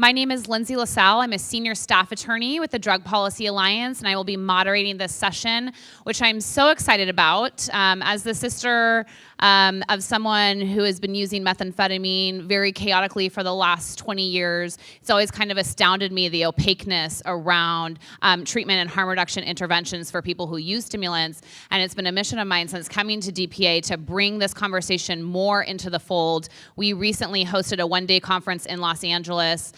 My name is Lindsay LaSalle. I'm a senior staff attorney with the Drug Policy Alliance, and I will be moderating this session, which I'm so excited about. As the sister of someone who has been using methamphetamine very chaotically for the last 20 years, it's always kind of astounded me the opaqueness around treatment and harm reduction interventions for people who use stimulants. And it's been a mission of mine since coming to DPA to bring this conversation more into the fold. We recently hosted a one-day conference in Los Angeles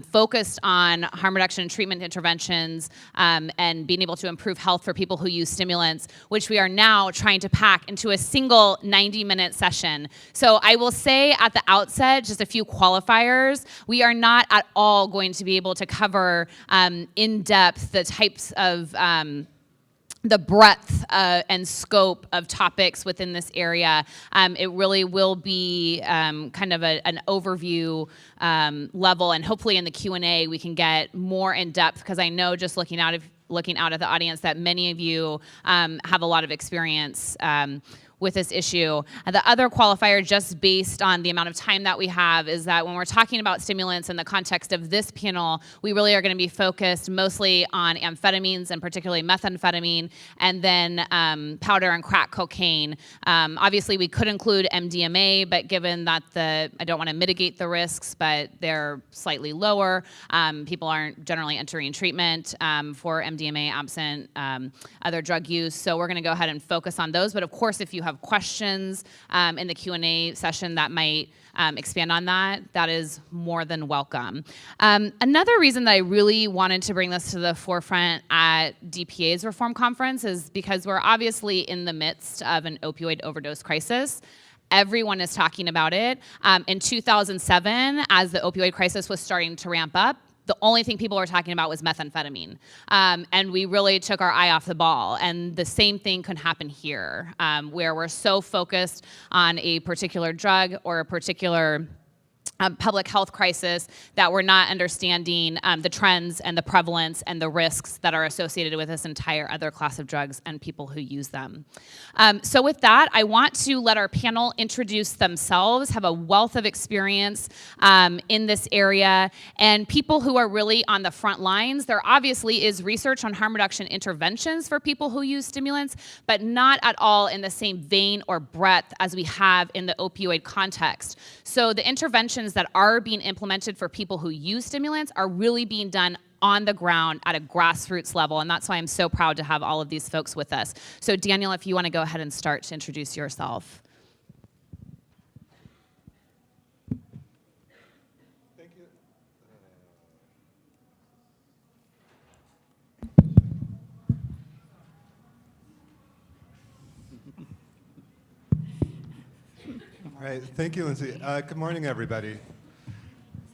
focused on harm reduction and treatment interventions and being able to improve health for people who use stimulants, which we are now trying to pack into a single 90-minute session. So I will say at the outset, just a few qualifiers. We are not at all going to be able to cover in depth the types of the breadth and scope of topics within this area. It really will be kind of an overview level, and hopefully in the Q&A we can get more in depth, because I know just looking out at the audience that many of you have a lot of experience with this issue. The other qualifier, just based on the amount of time that we have, is that when we're talking about stimulants in the context of this panel, we really are going to be focused mostly on amphetamines, and particularly methamphetamine, and then powder and crack cocaine. Obviously, we could include MDMA, but given that I don't want to mitigate the risks, but they're slightly lower, people aren't generally entering treatment for MDMA absent other drug use. So we're going to go ahead and focus on those. But of course, if you have questions in the Q&A session that might expand on that, that is more than welcome. Another reason that I really wanted to bring this to the forefront at DPA's Reform Conference is because we're obviously in the midst of an opioid overdose crisis. Everyone is talking about it. In 2007, as the opioid crisis was starting to ramp up, the only thing people were talking about was methamphetamine. And we really took our eye off the ball. And the same thing could happen here, where we're so focused on a particular drug or a particular public health crisis that we're not understanding the trends and the prevalence and the risks that are associated with this entire other class of drugs and people who use them. So with that, I want to let our panel introduce themselves, have a wealth of experience in this area, and people who are really on the front lines. There obviously is research on harm reduction interventions for people who use stimulants, but not at all in the same vein or breadth as we have in the opioid context. So the interventions that are being implemented for people who use stimulants are really being done on the ground at a grassroots level, and that's why I'm so proud to have all of these folks with us. So Daniel, if you want to go ahead and start to introduce yourself. Thank you. All right, thank you, Lindsay. Good morning, everybody.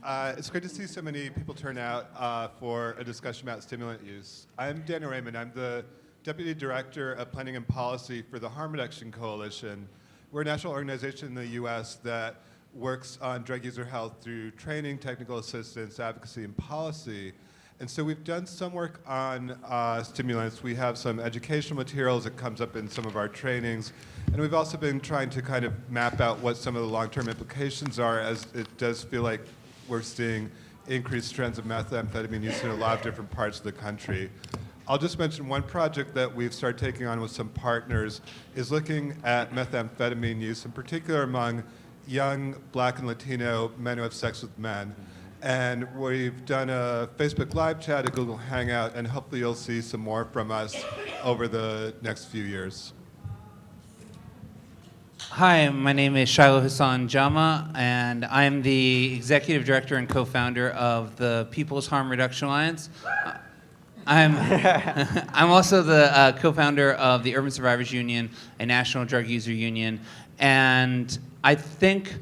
It's great to see so many people turn out for a discussion about stimulant use. I'm Daniel Raymond. I'm the Deputy Director of Planning and Policy for the Harm Reduction Coalition. We're a national organization in the US that works on drug user health through training, technical assistance, advocacy, and policy. And so we've done some work on stimulants. We have some educational materials that comes up in some of our trainings. And we've also been trying to kind of map out what some of the long-term implications are, as it does feel like we're seeing increased trends of methamphetamine use in a lot of different parts of the country. I'll just mention one project that we've started taking on with some partners is looking at methamphetamine use, in particular among young Black and Latino men who have sex with men. And we've done a Facebook Live chat, a Google Hangout, and hopefully you'll see some more from us over the next few years. Hi, my name is Shiloh Hassan Jama, and I'm the Executive Director and Co-Founder of the People's Harm Reduction Alliance. I'm also the co-founder of the Urban Survivors Union, a national drug user union, and I think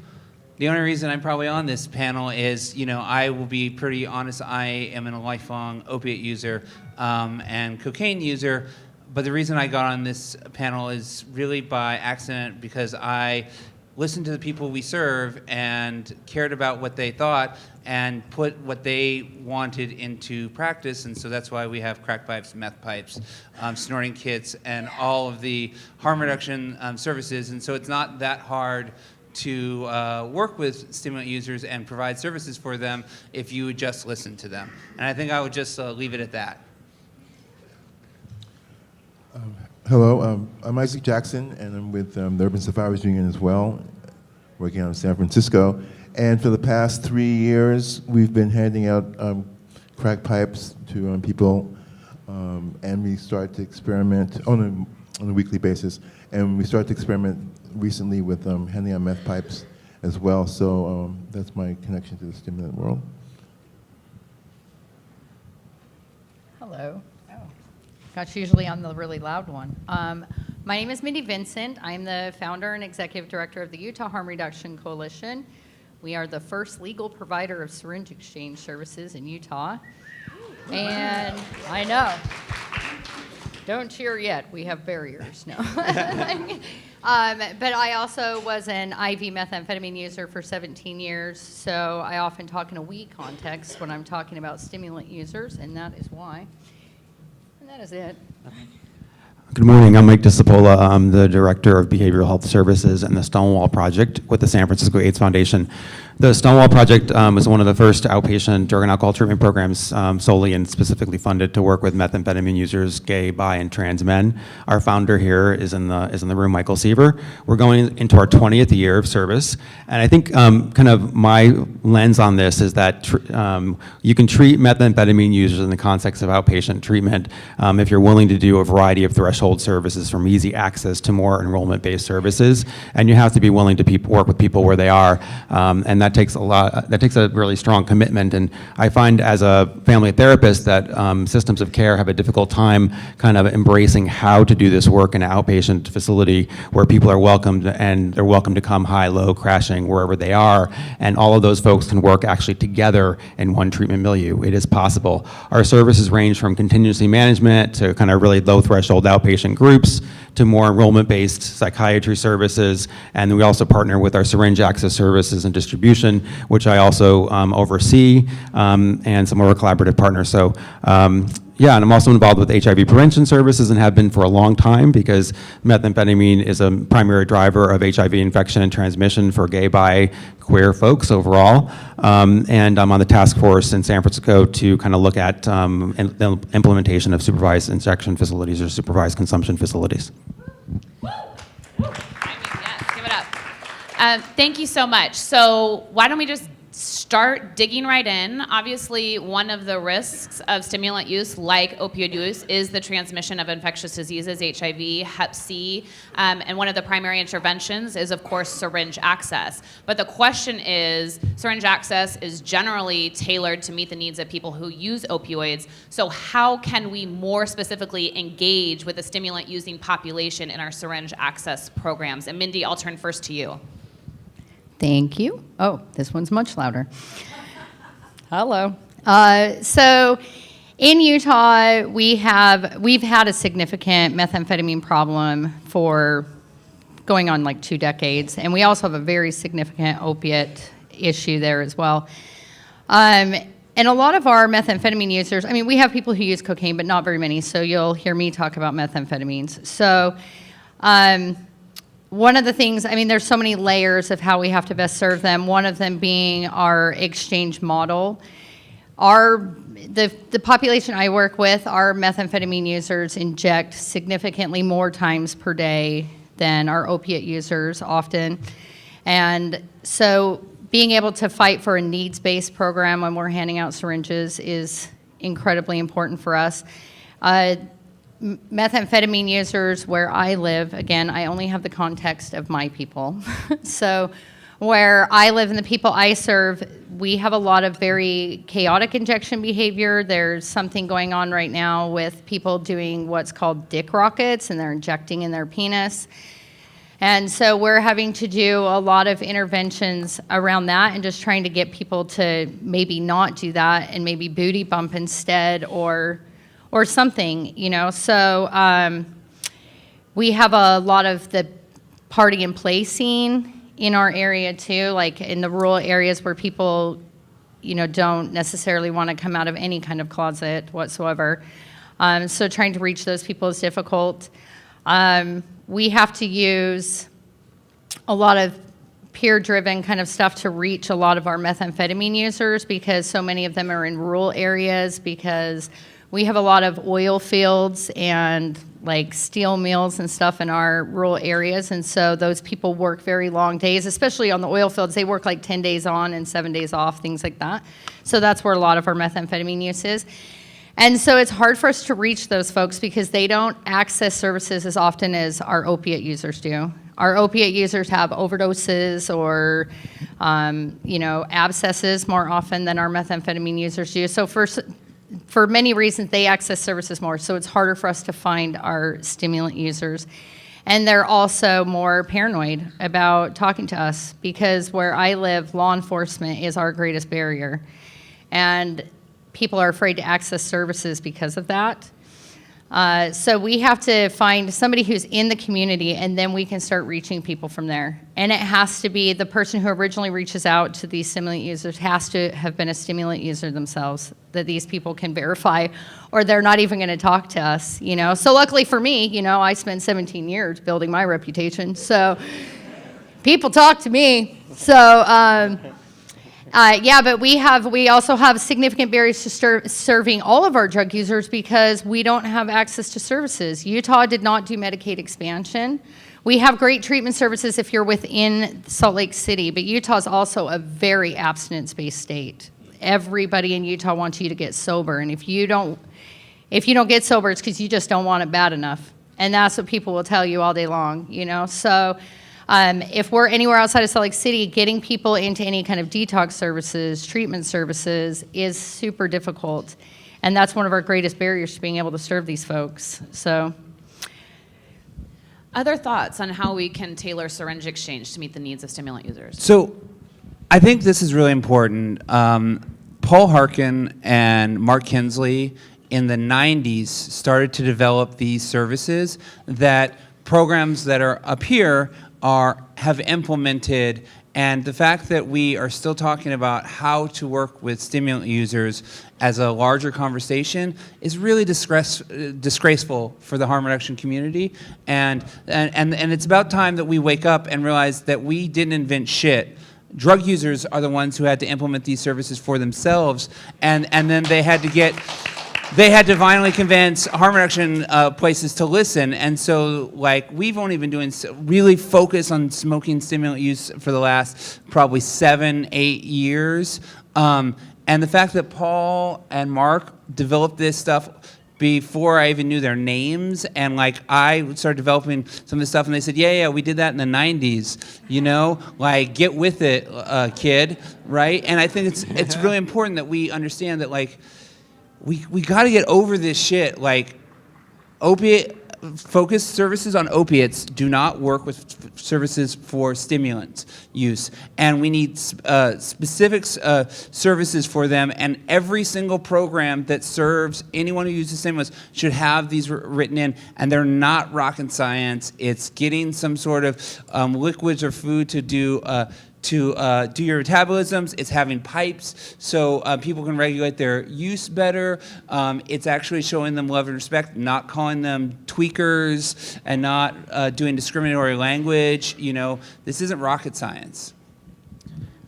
the only reason I'm probably on this panel is, I will be pretty honest, I am a lifelong opiate user and cocaine user, but the reason I got on this panel is really by accident, because I listened to the people we serve and cared about what they thought and put what they wanted into practice. And so that's why we have crack pipes, meth pipes, snorting kits, and all of the harm reduction services. And so it's not that hard to work with stimulant users and provide services for them if you would just listen to them. And I think I would just leave it at that. Hello, I'm Isaac Jackson, and I'm with the Urban Survivors Union as well, working out in San Francisco. And for the past 3 years, we've been handing out crack pipes to people, and we start to experiment on a weekly basis. And we started to experiment recently with handing out meth pipes as well. So that's my connection to the stimulant world. Hello. Oh, gosh, usually I'm the really loud one. My name is Mindy Vincent. I'm the founder and executive director of the Utah Harm Reduction Coalition. We are the first legal provider of syringe exchange services in Utah. And I know. Don't cheer yet. We have barriers. No. But I also was an IV methamphetamine user for 17 years, so I often talk in a we context when I'm talking about stimulant users, and that is why. And that is it. Good morning. I'm Mike DiCipolla. I'm the Director of Behavioral Health Services and the Stonewall Project with the San Francisco AIDS Foundation. The Stonewall Project was one of the first outpatient drug and alcohol treatment programs solely and specifically funded to work with methamphetamine users, gay, bi, and trans men. Our founder here is in the room, Michael Seaver. We're going into our 20th year of service, and I think kind of my lens on this is that you can treat methamphetamine users in the context of outpatient treatment if you're willing to do a variety of threshold services, from easy access to more enrollment-based services, and you have to be willing to work with people where they are, and that takes a really strong commitment. And I find as a family therapist that systems of care have a difficult time kind of embracing how to do this work in an outpatient facility where people are welcomed, and they're welcome to come high, low, crashing wherever they are, and all of those folks can work actually together in one treatment milieu. It is possible. Our services range from contingency management to kind of really low threshold outpatient groups to more enrollment-based psychiatry services, and we also partner with our syringe access services and distribution, which I also oversee, and some of our collaborative partners. So, yeah, and I'm also involved with HIV prevention services and have been for a long time, because methamphetamine is a primary driver of HIV infection and transmission for gay, bi, queer folks overall. And I'm on the task force in San Francisco to kind of look at the implementation of supervised injection facilities or supervised consumption facilities. Yes, give it up. Thank you so much. So why don't we just start digging right in. Obviously, one of the risks of stimulant use, like opioid use, is the transmission of infectious diseases, HIV, Hep C, and one of the primary interventions is, of course, syringe access. But the question is, syringe access is generally tailored to meet the needs of people who use opioids, so how can we more specifically engage with the stimulant-using population in our syringe access programs? And Mindy, I'll turn first to you. Thank you. Oh, this one's much louder. Hello. So in Utah, we've had a significant methamphetamine problem for going on like 2 decades, and we also have a very significant opiate issue there as well. And a lot of our methamphetamine users, I mean, we have people who use cocaine, but not very many, so you'll hear me talk about methamphetamines. So, one of the things, I mean, there's so many layers of how we have to best serve them, one of them being our exchange model. The population I work with, our methamphetamine users inject significantly more times per day than our opiate users often. And so being able to fight for a needs-based program when we're handing out syringes is incredibly important for us. Methamphetamine users where I live, again, I only have the context of my people. So where I live and the people I serve, we have a lot of very chaotic injection behavior. There's something going on right now with people doing what's called dick rockets, and they're injecting in their penis. And so we're having to do a lot of interventions around that and just trying to get people to maybe not do that and maybe booty bump instead, or something, you know. So we have a lot of the party and play scene in our area too, like in the rural areas where people, you know, don't necessarily want to come out of any kind of closet whatsoever. So trying to reach those people is difficult. We have to use a lot of peer-driven kind of stuff to reach a lot of our methamphetamine users, because so many of them are in rural areas, because we have a lot of oil fields and like steel mills and stuff in our rural areas, and so those people work very long days, especially on the oil fields. They work like 10 days on and 7 days off, things like that. So that's where a lot of our methamphetamine use is. And so it's hard for us to reach those folks because they don't access services as often as our opiate users do. Our opiate users have overdoses or, abscesses more often than our methamphetamine users do. So for many reasons, they access services more. So it's harder for us to find our stimulant users. And they're also more paranoid about talking to us because where I live, law enforcement is our greatest barrier. And people are afraid to access services because of that. So we have to find somebody who's in the community, and then we can start reaching people from there. And it has to be the person who originally reaches out to these stimulant users has to have been a stimulant user themselves, that these people can verify, or they're not even going to talk to us, So luckily for me, I spent 17 years building my reputation. So people talk to me. So, but we also have significant barriers to serving all of our drug users because we don't have access to services. Utah did not do Medicaid expansion. We have great treatment services if you're within Salt Lake City, but Utah is also a very abstinence-based state. Everybody in Utah wants you to get sober, and if you don't get sober, it's because you just don't want it bad enough, and that's what people will tell you all day long. So. If we're anywhere outside of Salt Lake City, getting people into any kind of detox services, treatment services is super difficult. And that's one of our greatest barriers to being able to serve these folks. So, Other thoughts on how we can tailor syringe exchange to meet the needs of stimulant users? So I think this is really important. Paul Harkin and Mark Kinsley in the 90s started to develop these services that programs that are up here have implemented, and the fact that we are still talking about how to work with stimulant users as a larger conversation is really disgraceful for the harm reduction community, and it's about time that we wake up and realize that we didn't invent shit. Drug users are the ones who had to implement these services for themselves, and then they had to finally convince harm reduction places to listen. And so, we've only been doing really focus on smoking stimulant use for the last probably 7-8 years. And the fact that Paul and Mark developed this stuff before I even knew their names, and I started developing some of this stuff, and they said, yeah, we did that in the 90s, get with it, kid, right? And I think it's really important that we understand that, we got to get over this shit. Opiate-focused services on opiates do not work with services for stimulant use. And we need specific services for them. And every single program that serves anyone who uses stimulants should have these written in. And they're not rocket science. It's getting some sort of liquids or food to do your metabolisms. It's having pipes so people can regulate their use better. It's actually showing them love and respect, not calling them tweakers and not doing discriminatory language. This isn't rocket science.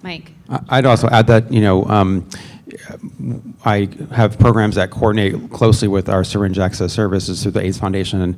Mike. I'd also add that, I have programs that coordinate closely with our syringe access services through the AIDS Foundation, and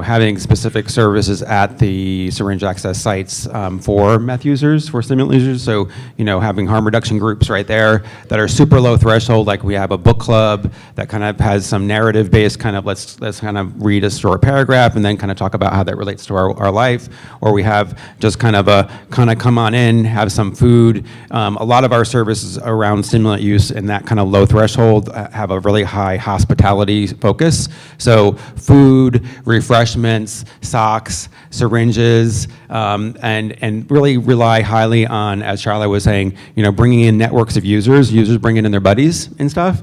having specific services at the syringe access sites for meth users, for stimulant users. So having harm reduction groups right there that are super low threshold. Like we have a book club that kind of has some narrative based kind of let's kind of read a short paragraph and then kind of talk about how that relates to our life. Or we have just kind of come on in, have some food. A lot of our services around stimulant use and that kind of low threshold have a really high hospitality focus. So food, refreshments, socks, syringes, and really rely highly on, as Charlotte was saying, bringing in networks of users bringing in their buddies and stuff.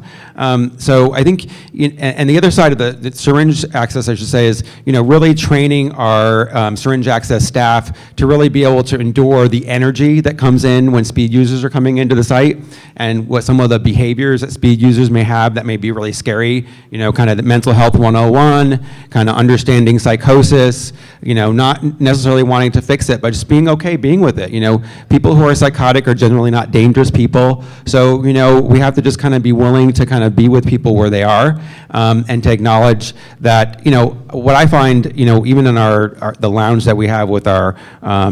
So I think, and the other side of the syringe access, I should say, is really training our syringe access staff to really be able to endure the energy that comes in when speed users are coming into the site, and what some of the the behaviors that speed users may have that may be really scary, kind of the mental health 101, kind of understanding psychosis, not necessarily wanting to fix it, but just being okay being with it. People who are psychotic are generally not dangerous people. So, we have to just kind of be willing to kind of be with people where they are, and to acknowledge that, what I find, even in the lounge that we have with our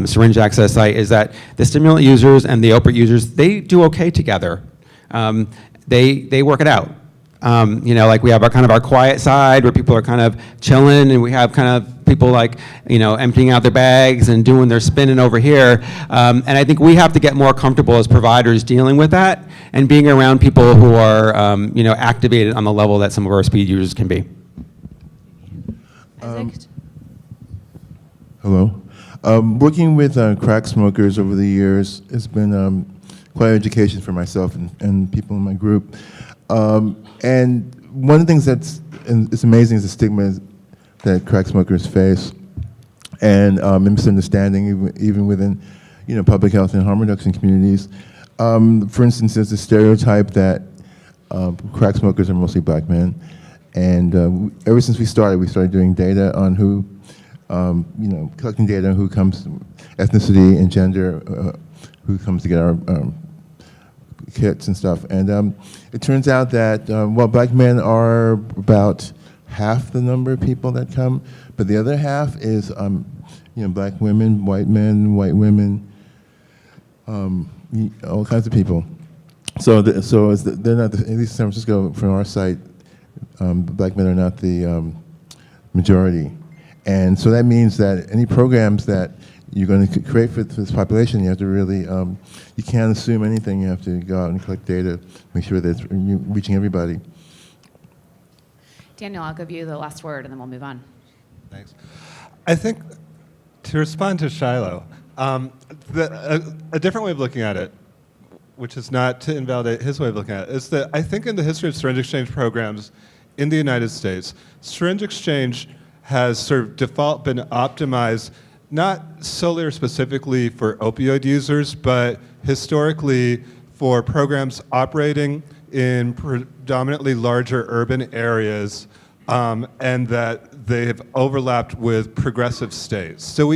syringe access site is that the stimulant users and the opiate users, they do okay together. They work it out. Like we have our quiet side where people are kind of chilling, and we have kind of people like, emptying out their bags and doing their spinning over here. And I think we have to get more comfortable as providers dealing with that and being around people who are, activated on the level that some of our speed users can be. Hello. Working with crack smokers over the years has been quite an education for myself and people in my group. And one of the things it's amazing is the stigma that crack smokers face, and misunderstanding even within public health and harm reduction communities. For instance, there's a stereotype that crack smokers are mostly black men, and ever since we started doing data on who, collecting data on who comes, ethnicity and gender, who comes to get our kits and stuff. And it turns out that, black men are about half the number of people that come, but the other half is, black women, white men, white women, all kinds of people. So they're not, at least in San Francisco, from our site, black men are not the majority. And so that means that any programs that you're going to create for this population, you have to really, you can't assume anything. You have to go out and collect data, make sure that it's reaching everybody. Daniel, I'll give you the last word, and then we'll move on. Thanks. I think to respond to Shiloh, a different way of looking at it, which is not to invalidate his way of looking at it, is that I think in the history of syringe exchange programs in the United States, syringe exchange has sort of default been optimized not solely or specifically for opioid users, but historically for programs operating in predominantly larger urban areas, and that they have overlapped with progressive states. So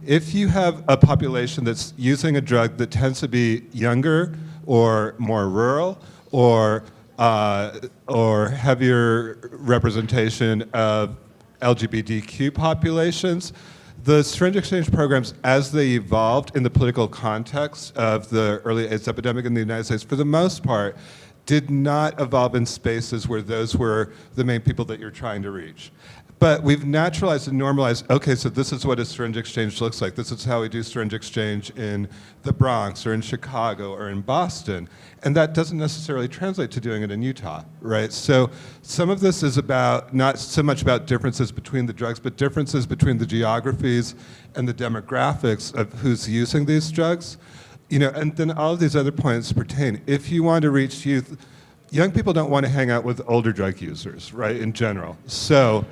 if you have a population that's using a drug that tends to be younger or more rural or heavier representation of LGBTQ populations, the syringe exchange programs, as they evolved in the political context of the early AIDS epidemic in the United States, for the most part, did not evolve in spaces where those were the main people that you're trying to reach. But we've naturalized and normalized, okay, so this is what a syringe exchange looks like. This is how we do syringe exchange in the Bronx or in Chicago or in Boston. And that doesn't necessarily translate to doing it in Utah, right? So some of this is about, not so much about differences between the drugs, but differences between the geographies and the demographics of who's using these drugs. And then all of these other points pertain. If you want to reach youth, young people don't want to hang out with older drug users, right, in general. So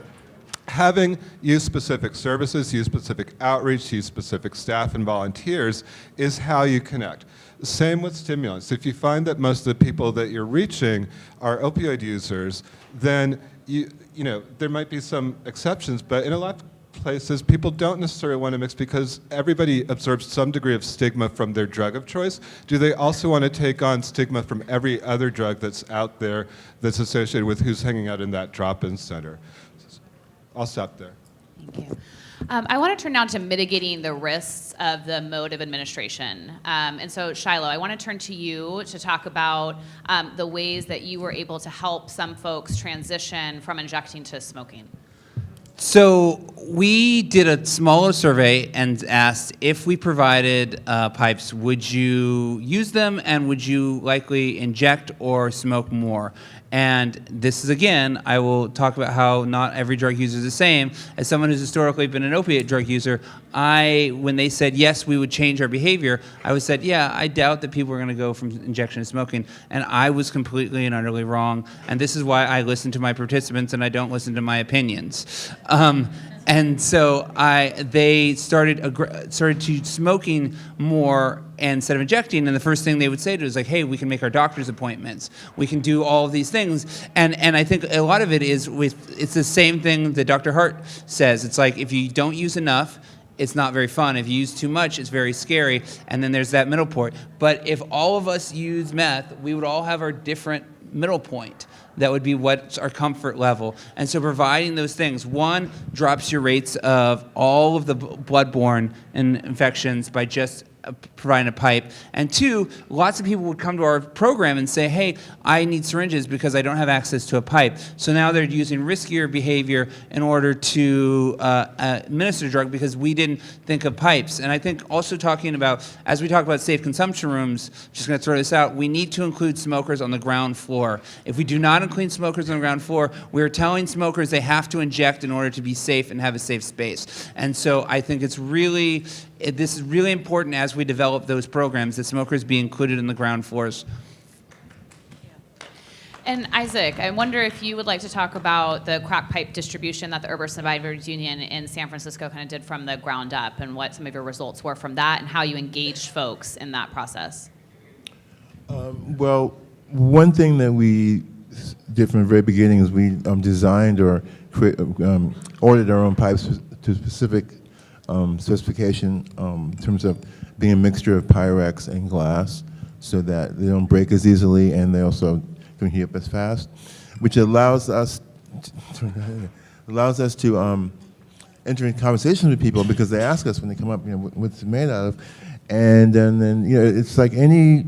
having use-specific services, use-specific outreach, use-specific staff and volunteers is how you connect. Same with stimulants. If you find that most of the people that you're reaching are opioid users, then there might be some exceptions, but in a lot of places, people don't necessarily want to mix because everybody absorbs some degree of stigma from their drug of choice. Do they also want to take on stigma from every other drug that's out there that's associated with who's hanging out in that drop-in center? I'll stop there. Thank you. I want to turn now to mitigating the risks of the mode of administration. And so, Shiloh, I want to turn to you to talk about the ways that you were able to help some folks transition from injecting to smoking. So we did a smaller survey and asked if we provided pipes, would you use them and would you likely inject or smoke more? And this is, again, I will talk about how not every drug user is the same. As someone who's historically been an opiate drug user, when they said, yes, we would change our behavior, I was said, yeah, I doubt that people are going to go from injection to smoking. And I was completely and utterly wrong. And this is why I listen to my participants and I don't listen to my opinions. And so they started to smoking more instead of injecting. And the first thing they would say to us is like, hey, we can make our doctor's appointments. We can do all of these things. And I think a lot of it is it's the same thing that Dr. Hart says. It's like if you don't use enough, it's not very fun. If you use too much, it's very scary. And then there's that middle point. But if all of us use meth, we would all have our different middle point. That would be what's our comfort level. And so providing those things, one, drops your rates of all of the bloodborne infections by just providing a pipe. And two, lots of people would come to our program and say, hey, I need syringes because I don't have access to a pipe. So now they're using riskier behavior in order to administer drug because we didn't think of pipes. And I think also talking about, as we talk about safe consumption rooms, just going to throw this out, we need to include smokers on the ground floor. If we do not include smokers on the ground floor, we're telling smokers they have to inject in order to be safe and have a safe space. And so I think this is really important as we develop those programs, that smokers be included in the ground floors. And Isaac, I wonder if you would like to talk about the crack pipe distribution that the Urban Survivors Union in San Francisco kind of did from the ground up, and what some of your results were from that, and how you engaged folks in that process. Well, one thing that we did from the very beginning is we designed or ordered our own pipes to specific specification in terms of being a mixture of Pyrex and glass so that they don't break as easily and they also don't heat up as fast, which allows us to enter in conversations with people because they ask us when they come up, what's it made out of, and then it's like any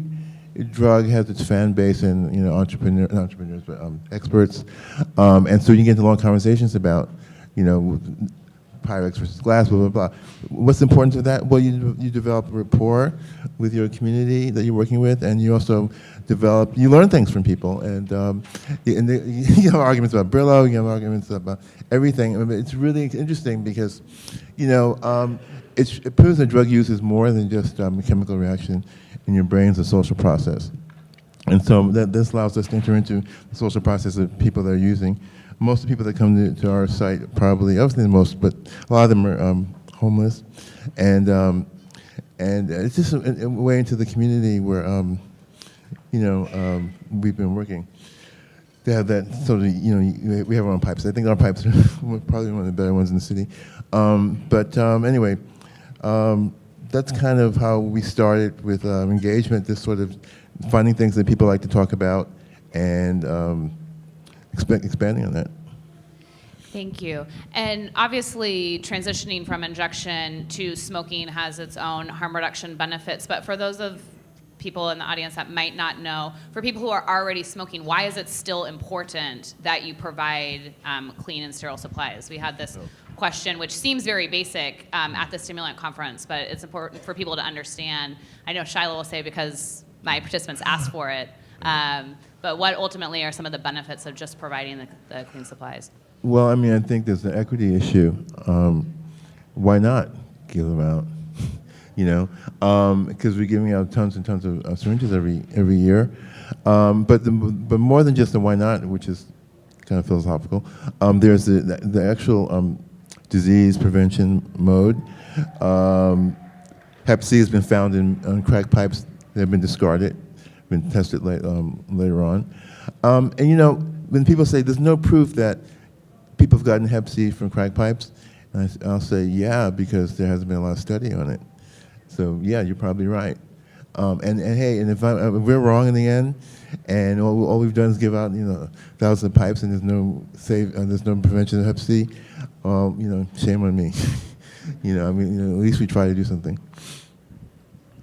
drug has its fan base and entrepreneurs, but experts, and so you get into long conversations about Pyrex versus glass, blah, blah, blah. What's important to that? Well, you develop rapport with your community that you're working with, and you also you learn things from people. And you have arguments about Brillo, you have arguments about everything. I mean, it's really interesting because, it proves that drug use is more than just a chemical reaction in your brain, it's a social process. And so this allows us to enter into the social process of people that are using. Most of the people that come to our site probably, obviously most, but a lot of them are homeless, and it's just a way into the community where we've been working. They have that sort of we have our own pipes. I think our pipes are probably one of the better ones in the city. Anyway, that's kind of how we started with engagement. This sort of finding things that people like to talk about and. Expanding on that. Thank you. And obviously, transitioning from injection to smoking has its own harm reduction benefits. But for those of people in the audience that might not know, for people who are already smoking, why is it still important that you provide clean and sterile supplies? We had this question, which seems very basic at the Stimulant conference, but it's important for people to understand. I know Shiloh will say because my participants asked for it. But what ultimately are some of the benefits of just providing the clean supplies? Well, I mean, I think there's an equity issue. Why not give them out? Because we're giving out tons and tons of syringes every year. But more than just the why not, which is kind of philosophical, there's the actual disease prevention mode. Hep C has been found in crack pipes that have been discarded. Been tested later on. When people say there's no proof that people have gotten Hep C from crack pipes, and I'll say, yeah, because there hasn't been a lot of study on it. So yeah, you're probably right. And if we're wrong in the end, and all we've done is give out thousands of pipes, and there's no prevention of Hep C, shame on me. At least we try to do something.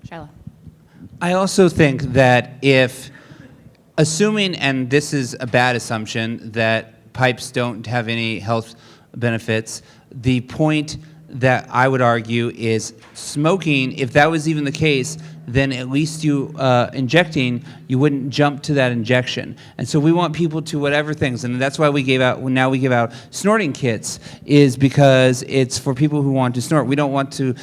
Shiloh. I also think that assuming, and this is a bad assumption, that pipes don't have any health benefits, the point that I would argue is smoking, if that was even the case, then at least you you wouldn't jump to that injection. And so we want people to whatever things, and that's why we give out snorting kits, is because it's for people who want to snort. We don't want to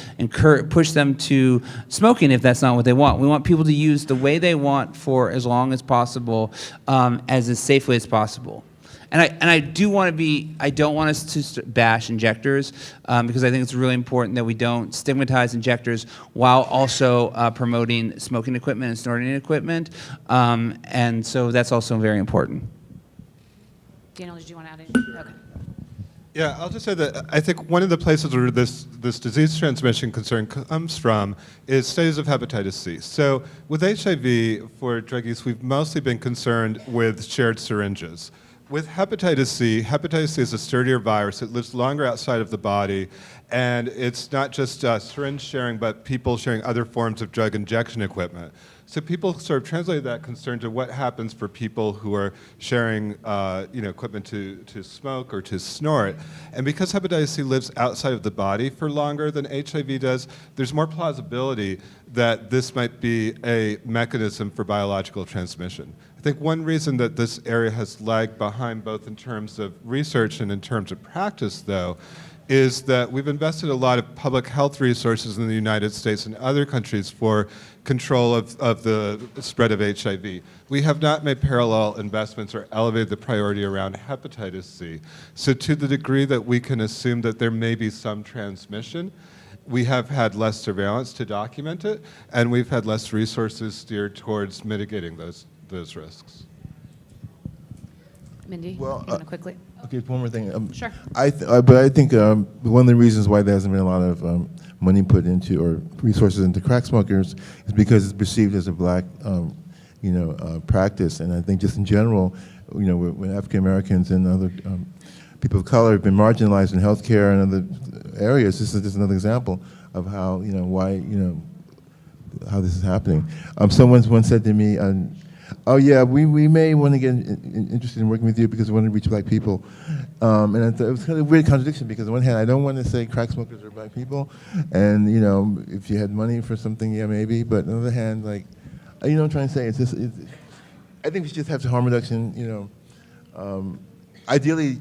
push them to smoking if that's not what they want. We want people to use the way they want for as long as possible, as safely as possible. And I don't want us to bash injectors, because I think it's really important that we don't stigmatize injectors while also promoting smoking equipment and snorting equipment. And so that's also very important. Daniel, did you want to add anything? Okay. Yeah, I'll just say that I think one of the places where this disease transmission concern comes from is studies of hepatitis C. So with HIV for drug use, we've mostly been concerned with shared syringes. With hepatitis C is a sturdier virus. It lives longer outside of the body, and it's not just syringe sharing, but people sharing other forms of drug injection equipment. So people sort of translated that concern to what happens for people who are sharing equipment to smoke or to snort. And because hepatitis C lives outside of the body for longer than HIV does, there's more plausibility that this might be a mechanism for biological transmission. I think one reason that this area has lagged behind both in terms of research and in terms of practice, though, is that we've invested a lot of public health resources in the United States and other countries for control of the spread of HIV. We have not made parallel investments or elevated the priority around hepatitis C. So to the degree that we can assume that there may be some transmission, we have had less surveillance to document it, and we've had less resources steered towards mitigating those risks. Mindy, Well, you want to quickly? Okay, one more thing. Sure. But I think one of the reasons why there hasn't been a lot of money put into or resources into crack smokers is because it's perceived as a black, practice. And I think just in general, when African Americans and other people of color have been marginalized in healthcare and other areas, this is just another example of how how this is happening. Someone once said to me, "Oh yeah, we may want to get interested in working with you because we want to reach black people." And I thought it was kind of a weird contradiction because on one hand, I don't want to say crack smokers are black people, and if you had money for something, yeah, maybe. But on the other hand, like, what I'm trying to say? I think we should just have harm reduction. Ideally,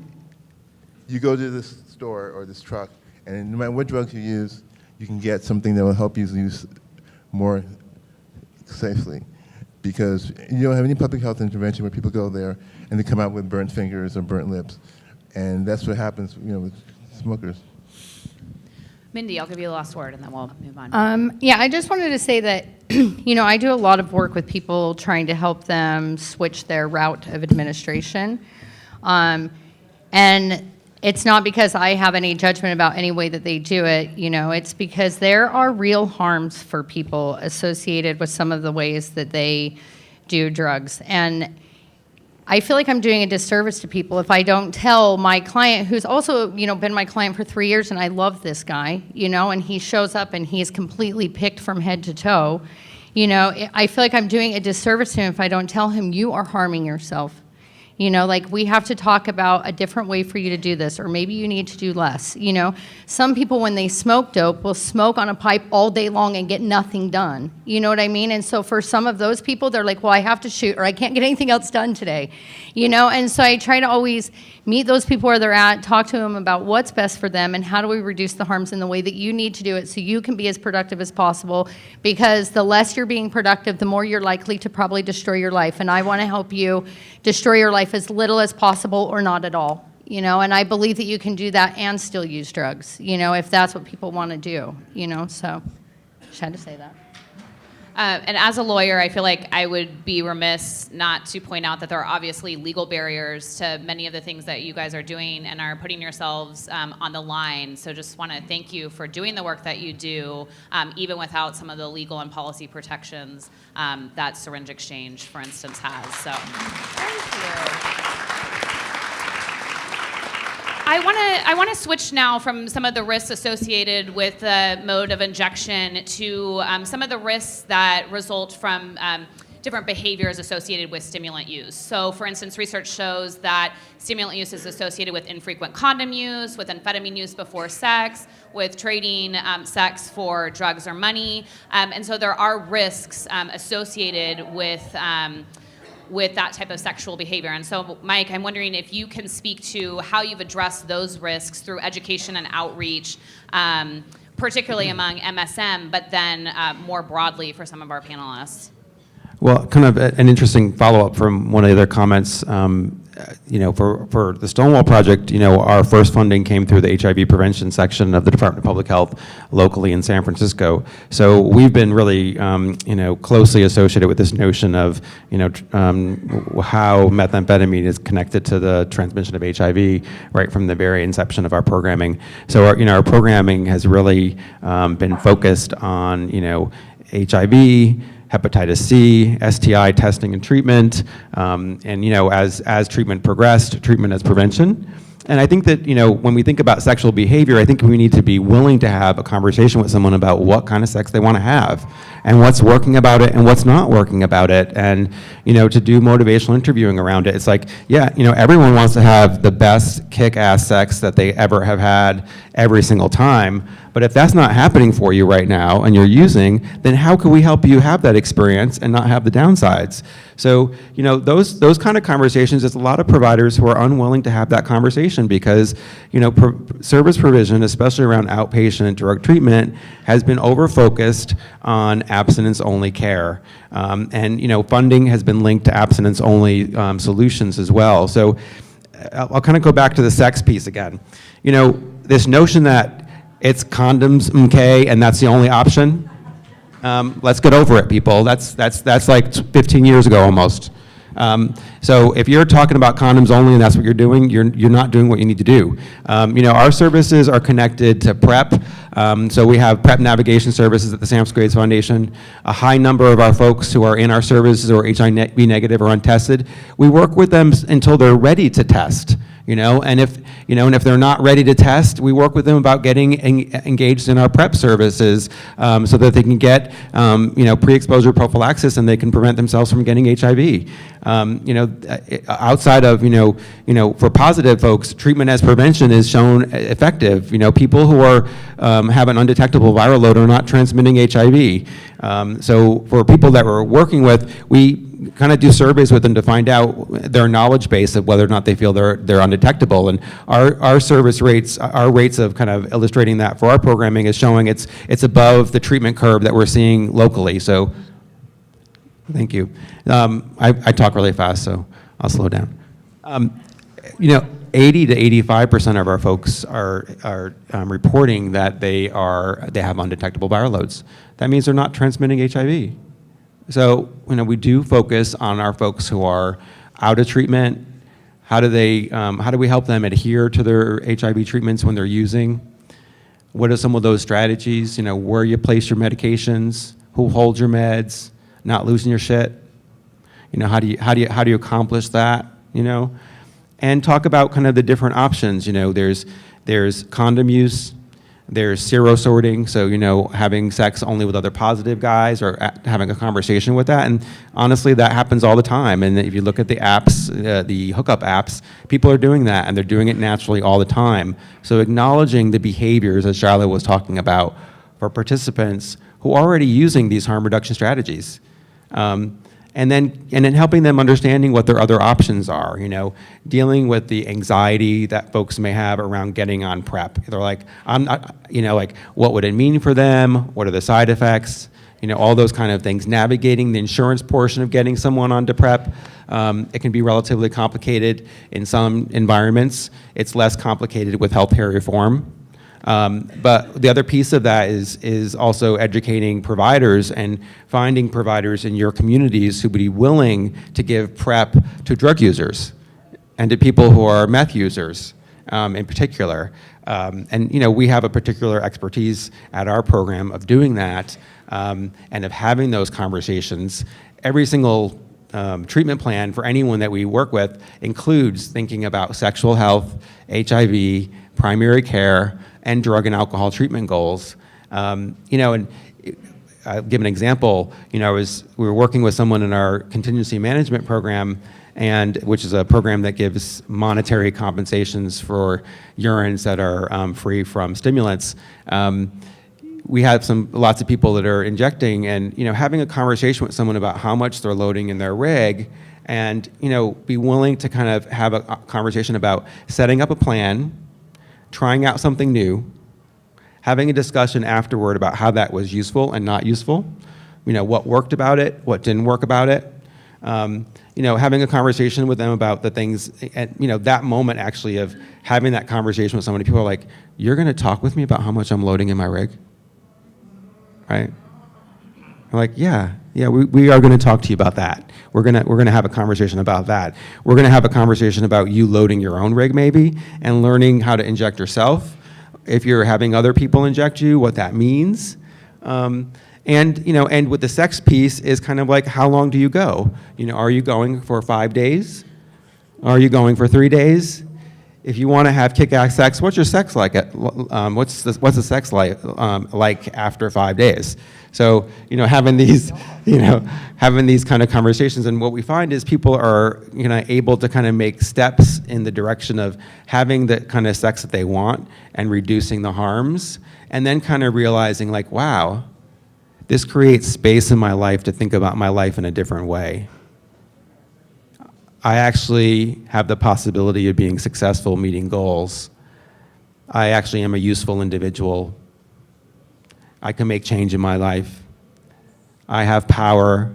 you go to this store or this truck, and no matter what drugs you use, you can get something that will help you use more safely. Because you don't have any public health intervention where people go there and they come out with burnt fingers or burnt lips. And that's what happens, with smokers. Mindy, I'll give you the last word and then we'll move on. I just wanted to say that, I do a lot of work with people trying to help them switch their route of administration. And it's not because I have any judgment about any way that they do it, it's because there are real harms for people associated with some of the ways that they do drugs. And I feel like I'm doing a disservice to people if I don't tell my client, who's also, been my client for 3 years, and I love this guy, and he shows up and he's completely picked from head to toe. I feel like I'm doing a disservice to him if I don't tell him, you are harming yourself. We have to talk about a different way for you to do this, or maybe you need to do less. Some people, when they smoke dope, will smoke on a pipe all day long and get nothing done. You know what I mean? And so for some of those people, they're like, well, I have to shoot, or I can't get anything else done today. And so I try to always meet those people where they're at, talk to them about what's best for them, and how do we reduce the harms in the way that you need to do it so you can be as productive as possible, because the less you're being productive, the more you're likely to probably destroy your life. And I want to help you destroy your life as little as possible or not at all. And I believe that you can do that and still use drugs, if that's what people want to do, so just had to say that. And as a lawyer, I feel like I would be remiss not to point out that there are obviously legal barriers to many of the things that you guys are doing and are putting yourselves on the line. So just want to thank you for doing the work that you do, even without some of the legal and policy protections that syringe exchange, for instance, has. So thank you. I want to switch now from some of the risks associated with the mode of injection to some of the risks that result from different behaviors associated with stimulant use. So, for instance, research shows that stimulant use is associated with infrequent condom use, with amphetamine use before sex, with trading sex for drugs or money. And so there are risks associated with that type of sexual behavior. And so, Mike, I'm wondering if you can speak to how you've addressed those risks through education and outreach, particularly among MSM, but then more broadly for some of our panelists. Well, kind of an interesting follow-up from one of the other comments. for the Stonewall Project, our first funding came through the HIV prevention section of the Department of Public Health locally in San Francisco. So we've been really, closely associated with this notion of, how methamphetamine is connected to the transmission of HIV right from the very inception of our programming. So our programming has really been focused on, HIV, hepatitis C, STI testing and treatment, and as treatment progressed, treatment as prevention. And I think that, when we think about sexual behavior, I think we need to be willing to have a conversation with someone about what kind of sex they want to have and what's working about it and what's not working about it. And, to do motivational interviewing around it. It's like, everyone wants to have the best kick-ass sex that they ever have had every single time. But if that's not happening for you right now and you're using, then how can we help you have that experience and not have the downsides? So, those kind of conversations, there's a lot of providers who are unwilling to have that conversation because, service provision, especially around outpatient drug treatment, has been over-focused on abstinence-only care. And, funding has been linked to abstinence-only solutions as well. So I'll kind of go back to the sex piece again. This notion that it's condoms, okay, and that's the only option. Let's get over it, people. That's like 15 years ago almost. So if you're talking about condoms only and that's what you're doing, you're not doing what you need to do. Our services are connected to PrEP. So we have PrEP navigation services at the San Francisco AIDS Foundation. A high number of our folks who are in our services or HIV negative or untested, we work with them until they're ready to test. And if they're not ready to test, we work with them about getting engaged in our PrEP services so that they can get pre-exposure prophylaxis and they can prevent themselves from getting HIV. Outside of for positive folks, treatment as prevention is shown effective. People who are have an undetectable viral load are not transmitting HIV. So for people that we're working with, we kind of do surveys with them to find out their knowledge base of whether or not they feel they're undetectable. And our service rates, our rates of kind of illustrating that for our programming is showing it's above the treatment curve that we're seeing locally. So thank you. I talk really fast, so I'll slow down. 80 to 85% of our folks are reporting that they have undetectable viral loads. That means they're not transmitting HIV. So, we do focus on our folks who are out of treatment. How do we help them adhere to their HIV treatments when they're using? What are some of those strategies? Where you place your medications, who holds your meds, not losing your shit. How do you accomplish that? And talk about kind of the different options. There's condom use. There's serosorting, so having sex only with other positive guys or having a conversation with that. And honestly, that happens all the time. And if you look at the apps, the hookup apps, people are doing that, and they're doing it naturally all the time. So acknowledging the behaviors, as Charlotte was talking about, for participants who are already using these harm reduction strategies. And then helping them understanding what their other options are, dealing with the anxiety that folks may have around getting on PrEP. They're like, I'm not, what would it mean for them? What are the side effects? All those kind of things. Navigating the insurance portion of getting someone onto PrEP. It can be relatively complicated in some environments. It's less complicated with healthcare reform. But the other piece of that is also educating providers and finding providers in your communities who would be willing to give PrEP to drug users and to people who are meth users in particular. And we have a particular expertise at our program of doing that and of having those conversations. Every single treatment plan for anyone that we work with includes thinking about sexual health, HIV, primary care, and drug and alcohol treatment goals. And I'll give an example. We were working with someone in our contingency management program, which is a program that gives monetary compensations for urines that are free from stimulants. We have lots of people that are injecting, and having a conversation with someone about how much they're loading in their rig, and be willing to kind of have a conversation about setting up a plan, trying out something new, having a discussion afterward about how that was useful and not useful, what worked about it, what didn't work about it, Having a conversation with them about the things, and that moment actually of having that conversation with somebody, people are like, "You're going to talk with me about how much I'm loading in my rig?" Right? I'm like, yeah, we are going to talk to you about that. We're gonna have a conversation about that. We're going to have a conversation about you loading your own rig maybe and learning how to inject yourself. If you're having other people inject you, what that means. And with the sex piece is kind of like, how long do you go? Are you going for 5 days? Are you going for 3 days? If you want to have kick-ass sex, what's your sex like? What's the sex like after 5 days? So having these kind of conversations, and what we find is people are able to kind of make steps in the direction of having the kind of sex that they want and reducing the harms, and then kind of realizing like, wow, this creates space in my life to think about my life in a different way. I actually have the possibility of being successful, meeting goals. I actually am a useful individual. I can make change in my life. I have power.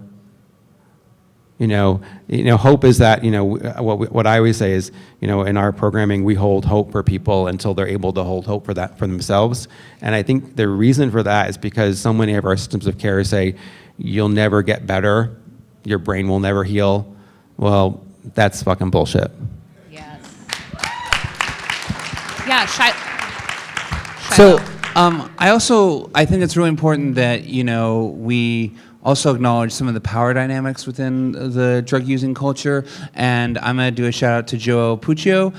Hope is that, what I always say is, in our programming, we hold hope for people until they're able to hold hope for themselves. And I think the reason for that is because so many of our systems of care say, you'll never get better, your brain will never heal. Well, that's fucking bullshit. Yes. Yeah, So I think it's really important that we also acknowledge some of the power dynamics within the drug using culture, and I'm going to do a shout out to Joe Puccio.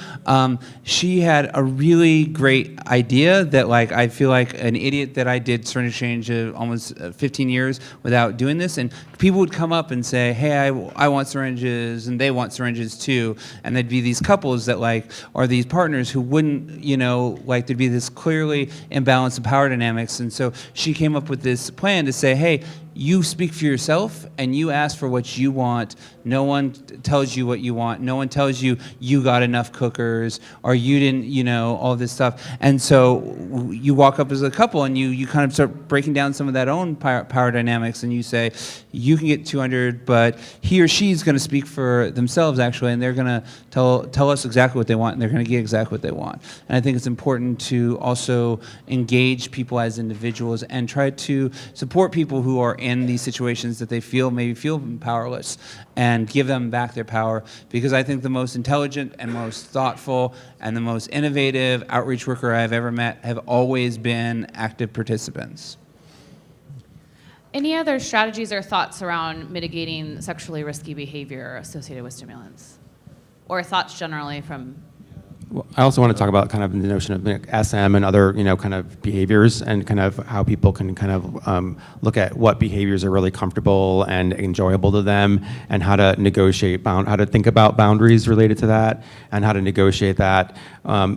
She had a really great idea that I feel like an idiot that I did syringe exchange almost 15 years without doing this, and people would come up and say, hey, I want syringes, and they want syringes too, and there'd be these couples that or these partners who wouldn't, there'd be this clearly imbalance of power dynamics, and so she came up with this plan to say, hey, you speak for yourself and you ask for what you want. No one tells you what you want. No one tells you you got enough cookers or you didn't, all this stuff. And so you walk up as a couple and you kind of start breaking down some of that own power dynamics, and you say, you can get 200, but he or she's going to speak for themselves actually, and they're going to tell us exactly what they want, and they're going to get exactly what they want. And I think it's important to also engage people as individuals and try to support people who are in these situations that they maybe feel powerless, and give them back their power, because I think the most intelligent and most thoughtful and the most innovative outreach worker I've ever met have always been active participants. Any other strategies or thoughts around mitigating sexually risky behavior associated with stimulants? Or thoughts generally from... Well, I also want to talk about kind of the notion of SM and other, kind of behaviors, and kind of how people can kind of look at what behaviors are really comfortable and enjoyable to them, and how to negotiate, how to think about boundaries related to that, and how to negotiate that.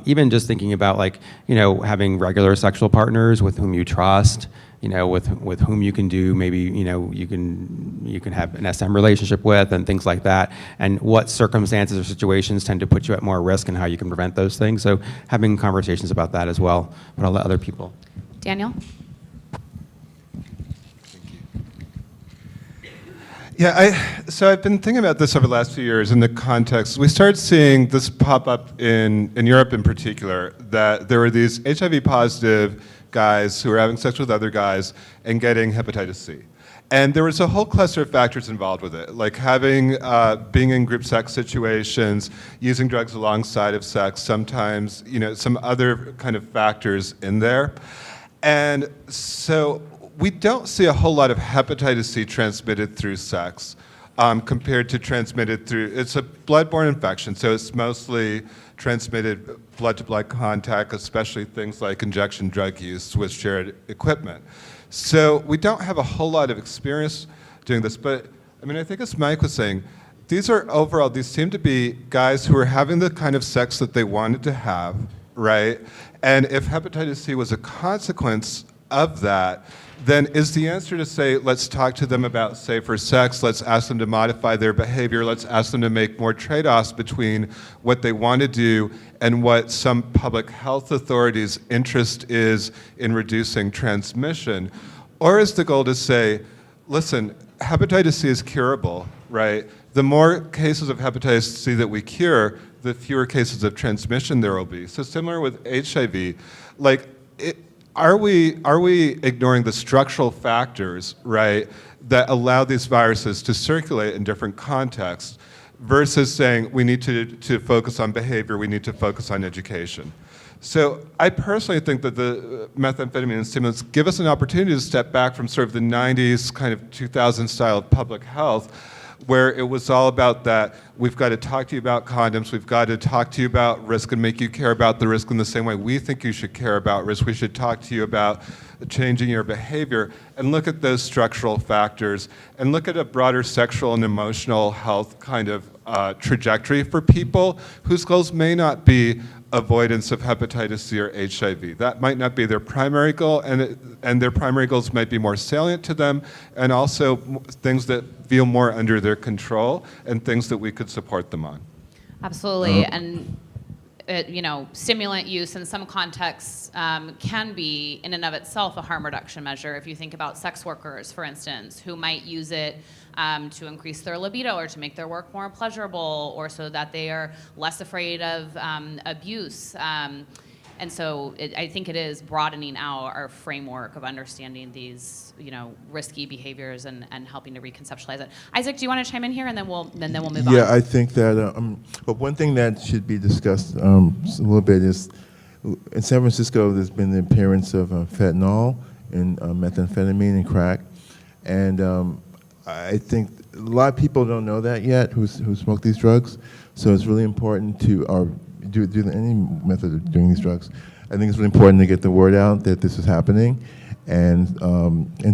Even just thinking about having regular sexual partners with whom you trust, with whom you can do maybe, you can have an SM relationship with, and things like that, and what circumstances or situations tend to put you at more risk, and how you can prevent those things. So having conversations about that as well, but I'll let other people. Daniel? Yeah, so I've been thinking about this over the last few years in the context. We started seeing this pop up in Europe in particular, that there were these HIV positive guys who were having sex with other guys and getting hepatitis C. And there was a whole cluster of factors involved with it, like being in group sex situations, using drugs alongside of sex, sometimes, some other kind of factors in there. And so we don't see a whole lot of hepatitis C transmitted through sex compared to transmitted through, it's a bloodborne infection, so it's mostly transmitted blood-to-blood contact, especially things like injection drug use with shared equipment. So we don't have a whole lot of experience doing this, but I think as Mike was saying, these seem to be guys who are having the kind of sex that they wanted to have, right? And if hepatitis C was a consequence of that, then is the answer to say, let's talk to them about safer sex, let's ask them to modify their behavior, let's ask them to make more trade-offs between what they want to do and what some public health authorities' interest is in reducing transmission? Or is the goal to say, listen, hepatitis C is curable, right? the more cases of hepatitis C that we cure, the fewer cases of transmission there will be. So similar with HIV, are we ignoring the structural factors, right, that allow these viruses to circulate in different contexts versus saying we need to focus on behavior, we need to focus on education? So I personally think that the methamphetamine and stimulants give us an opportunity to step back from sort of the 90s kind of 2000 style of public health, where it was all about that we've got to talk to you about condoms, we've got to talk to you about risk and make you care about the risk in the same way we think you should care about risk. We should talk to you about changing your behavior, and look at those structural factors and look at a broader sexual and emotional health kind of trajectory for people whose goals may not be avoidance of hepatitis C or HIV. That might not be their primary goal, and their primary goals might be more salient to them, and also things that feel more under their control and things that we could support them on. Absolutely, and stimulant use in some contexts can be in and of itself a harm reduction measure. If you think about sex workers, for instance, who might use it to increase their libido or to make their work more pleasurable, or so that they are less afraid of abuse. And so I think it is broadening out our framework of understanding these, risky behaviors and helping to reconceptualize it. Isaac, do you want to chime in here, and then we'll move on? Yeah, I think that but one thing that should be discussed a little bit is in San Francisco, there's been the appearance of fentanyl and methamphetamine and crack, and I think a lot of people don't know that yet who smoke these drugs. So it's really important to do any method of doing these drugs. I think it's really important to get the word out that this is happening, and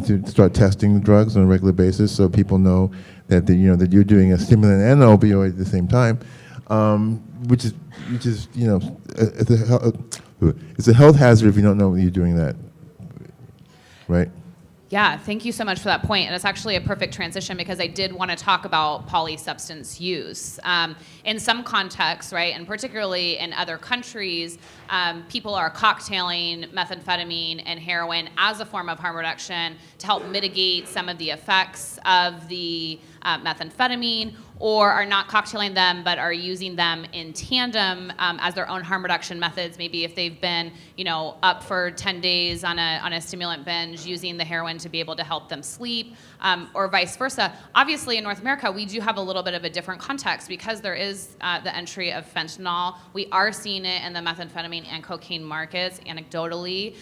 to start testing the drugs on a regular basis so people know that that you're doing a stimulant and an opioid at the same time, which is it's a health hazard if you don't know that you're doing that, right? Yeah, thank you so much for that point. And it's actually a perfect transition, because I did want to talk about polysubstance use. In some contexts, right, and particularly in other countries, people are cocktailing methamphetamine and heroin as a form of harm reduction to help mitigate some of the effects of the methamphetamine, or are not cocktailing them but are using them in tandem as their own harm reduction methods. Maybe if they've been up for 10 days on a stimulant binge, using the heroin to be able to help them sleep, or vice versa. Obviously in North America we do have a little bit of a different context, because there is the entry of fentanyl. We are seeing it in the methamphetamine and cocaine markets anecdotally.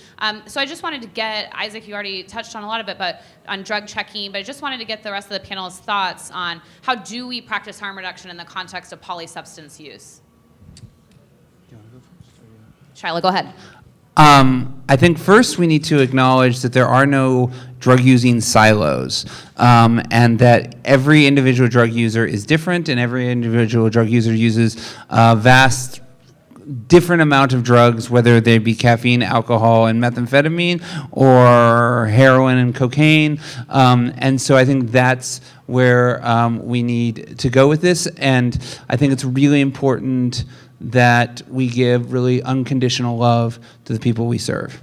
So I just wanted to get, Isaac, you already touched on a lot of it, but on drug checking, but I just wanted to get the rest of the panel's thoughts on how do we practice harm reduction in the context of polysubstance use. Shyla, go ahead. I think first we need to acknowledge that there are no drug-using silos, and that every individual drug user is different, and every individual drug user uses a vast different amount of drugs, whether they be caffeine, alcohol, and methamphetamine, or heroin and cocaine. And so I think that's where we need to go with this. And I think it's really important that we give really unconditional love to the people we serve.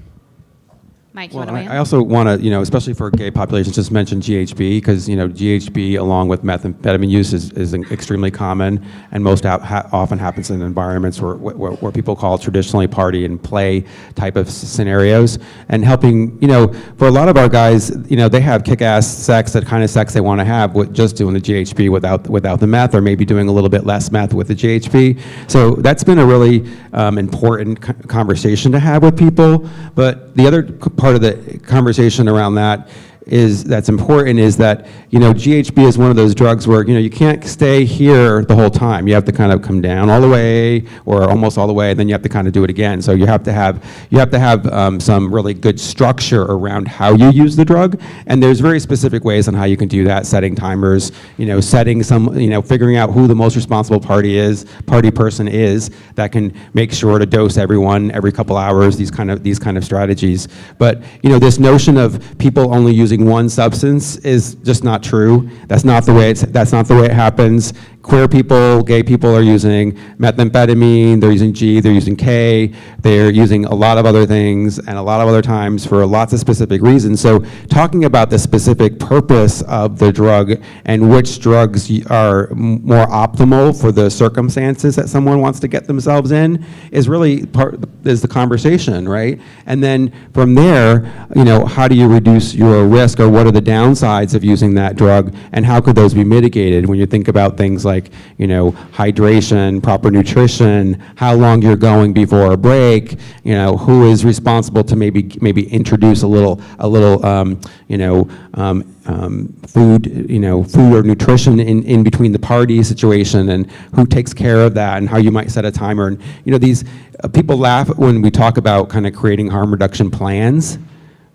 Mike, you Well, want to weigh in? I also want to, especially for gay populations, just mention GHB, because, GHB along with methamphetamine use is extremely common, and most often happens in environments where people call traditionally party and play type of scenarios. And helping, for a lot of our guys, they have kick-ass sex, that kind of sex they want to have with just doing the GHB without the meth, or maybe doing a little bit less meth with the GHB. So that's been a really important conversation to have with people. But the other part of the conversation around that that's important is that, GHB is one of those drugs where, you can't stay here the whole time. You have to kind of come down all the way, or almost all the way, and then you have to kind of do it again. So you have to have some really good structure around how you use the drug. And there's very specific ways on how you can do that, setting timers, setting some, figuring out who the most responsible party person is that can make sure to dose everyone every couple hours, these kind of strategies. But, this notion of people only using one substance is just not true. That's not the way it happens. queer people, gay people are using methamphetamine, they're using G, they're using K, they're using a lot of other things and a lot of other times for lots of specific reasons. So talking about the specific purpose of the drug and which drugs are more optimal for the circumstances that someone wants to get themselves in is really is the conversation, right? And then from there, how do you reduce your risk, or what are the downsides of using that drug, and how could those be mitigated when you think about things like, hydration, proper nutrition, how long you're going before a break, who is responsible to maybe introduce a little food or nutrition in between the party situation, and who takes care of that, and how you might set a timer. And these people laugh when we talk about kind of creating harm reduction plans,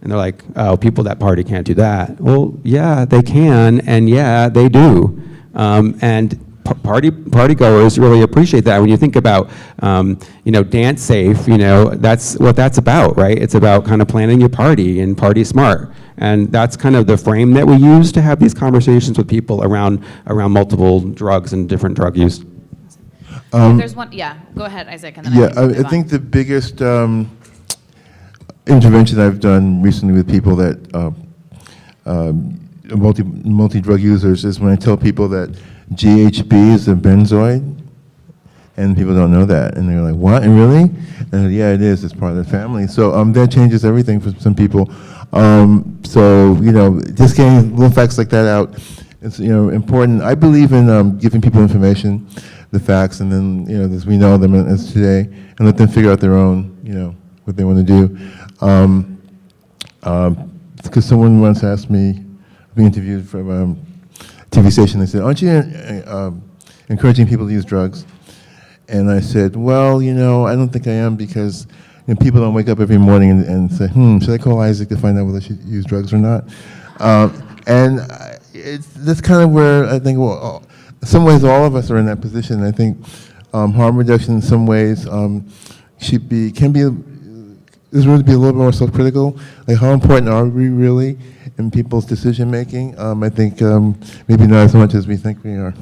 and they're like, oh, people at that party can't do that. Well, yeah, they can, and yeah, they do. And party goers really appreciate that. When you think about, dance safe, that's what that's about, right? It's about kind of planning your party and party smart. And that's kind of the frame that we use to have these conversations with people around multiple drugs and different drug use. There's one, yeah, go ahead, Isaac, and then I think the biggest intervention I've done recently with people that multi-drug users is when I tell people that GHB is a benzoid, and people don't know that, and they're like, what, and really? And yeah, it is, it's part of the family. So that changes everything for some people. Just getting little facts like that out is important. I believe in giving people information, the facts, and then as we know them as today, and let them figure out their own what they want to do. Because someone once asked me, being interviewed from a TV station, they said, aren't you encouraging people to use drugs? And I said, well, I don't think I am, because people don't wake up every morning and say, should I call Isaac to find out whether I should use drugs or not? That's kind of where I think, well, in some ways all of us are in that position. I think harm reduction in some ways there's room to be a little bit more self-critical. Like, how important are we really in people's decision making? I think maybe not as much as we think we are.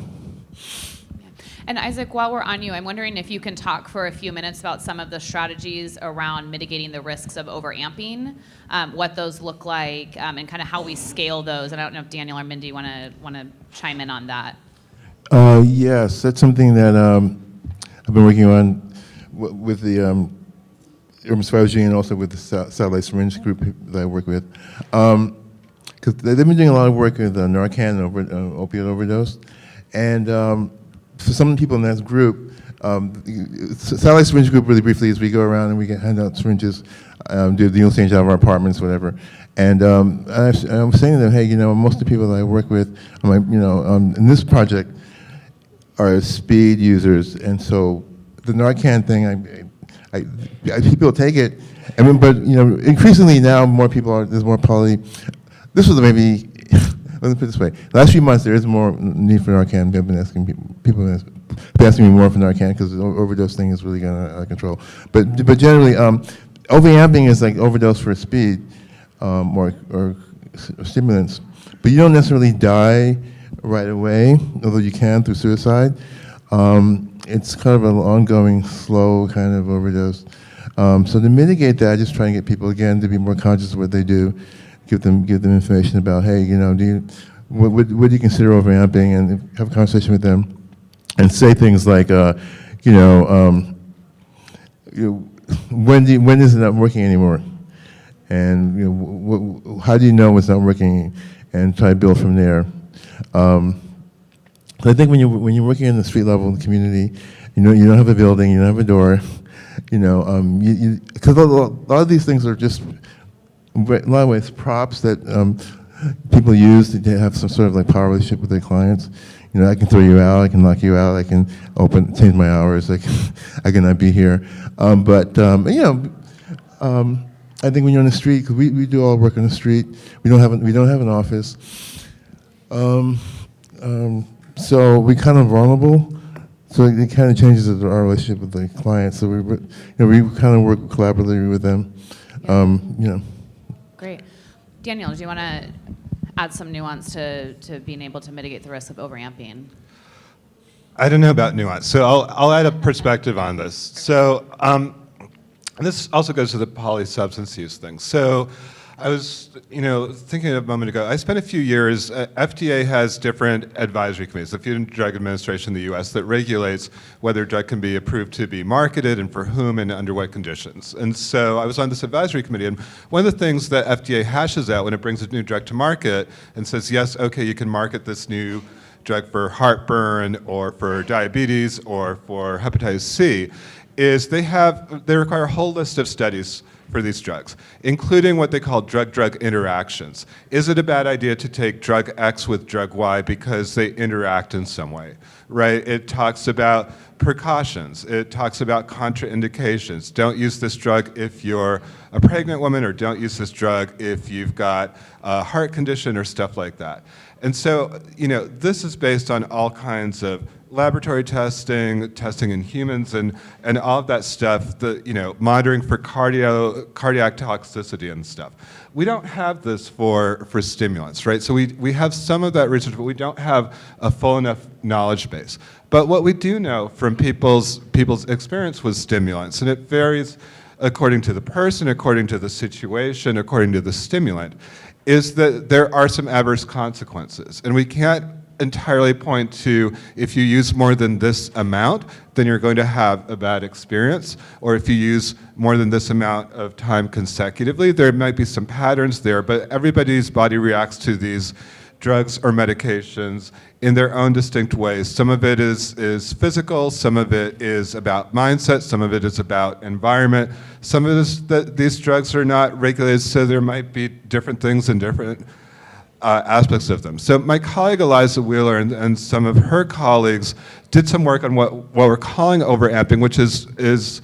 And Isaac, while we're on you, I'm wondering if you can talk for a few minutes about some of the strategies around mitigating the risks of overamping, what those look like, and kind of how we scale those. And I don't know if Daniel or Mindy want to chime in on that. Yes, that's something that I've been working on with the Urban Survivors Union, and also with the Satellite Syringe group that I work with. Because they've been doing a lot of work with Narcan and opioid overdose. And for some people in that group, Satellite Syringe group, really briefly, is we go around and we hand out syringes, do the exchange out of our apartments, whatever. And I'm saying to them, hey, most of the people that I work with, in this project, are speed users. And so the Narcan thing, people take it, but increasingly now there's more poly. This was maybe, let me put it this way. The last few months there is more need for Narcan. They've been asking people have been asking me more for Narcan because the overdose thing is really getting out of control. But generally, overamping is like overdose for speed or stimulants. But you don't necessarily die right away, although you can through suicide. It's kind of an ongoing, slow kind of overdose. So to mitigate that, I just try and get people, again, to be more conscious of what they do, give them information about, hey, what do you consider overamping, and have a conversation with them, and say things like, when is it not working anymore, and how do you know it's not working, and try to build from there. I think when you're working in the street level in the community, you don't have a building, you don't have a door, because a lot of these things are just, in a lot of ways, props that people use to have some sort of like power relationship with their clients. I can throw you out, I can lock you out, I can change my hours, I cannot be here. I think when you're on the street, because we do all work on the street, we don't have an office. So we're kind of vulnerable. So it kind of changes our relationship with the clients. So we kind of work collaboratively with them. Great. Daniel, do you want to add some nuance to being able to mitigate the risk of overamping? I don't know about nuance, so I'll add a perspective on this. So, and this also goes to the polysubstance use thing. So, I was, thinking a moment ago. I spent a few years. FDA has different advisory committees. The Food and Drug Administration in the U.S. that regulates whether a drug can be approved to be marketed and for whom and under what conditions. And so I was on this advisory committee, and one of the things that FDA hashes out when it brings a new drug to market and says, yes, okay, you can market this new drug for heartburn or for diabetes or for hepatitis C, is they require a whole list of studies for these drugs, including what they call drug-drug interactions. Is it a bad idea to take drug X with drug Y because they interact in some way, right? It talks about precautions. It talks about contraindications. Don't use this drug if you're a pregnant woman, or don't use this drug if you've got a heart condition or stuff like that. And so, this is based on all kinds of laboratory testing in humans, and all of that stuff, monitoring for cardiac toxicity and stuff. We don't have this for stimulants, right? So we have some of that research, but we don't have a full enough knowledge base. But what we do know from people's experience with stimulants, and it varies according to the person, according to the situation, according to the stimulant, is that there are some adverse consequences. And we can't entirely point to, if you use more than this amount, then you're going to have a bad experience, or if you use more than this amount of time consecutively, there might be some patterns there, but everybody's body reacts to these drugs or medications in their own distinct ways. Some of it is physical, some of it is about mindset, some of it is about environment, some of it is that these drugs are not regulated, so there might be different things in different aspects of them. So my colleague Eliza Wheeler and some of her colleagues did some work on what we're calling overamping, which is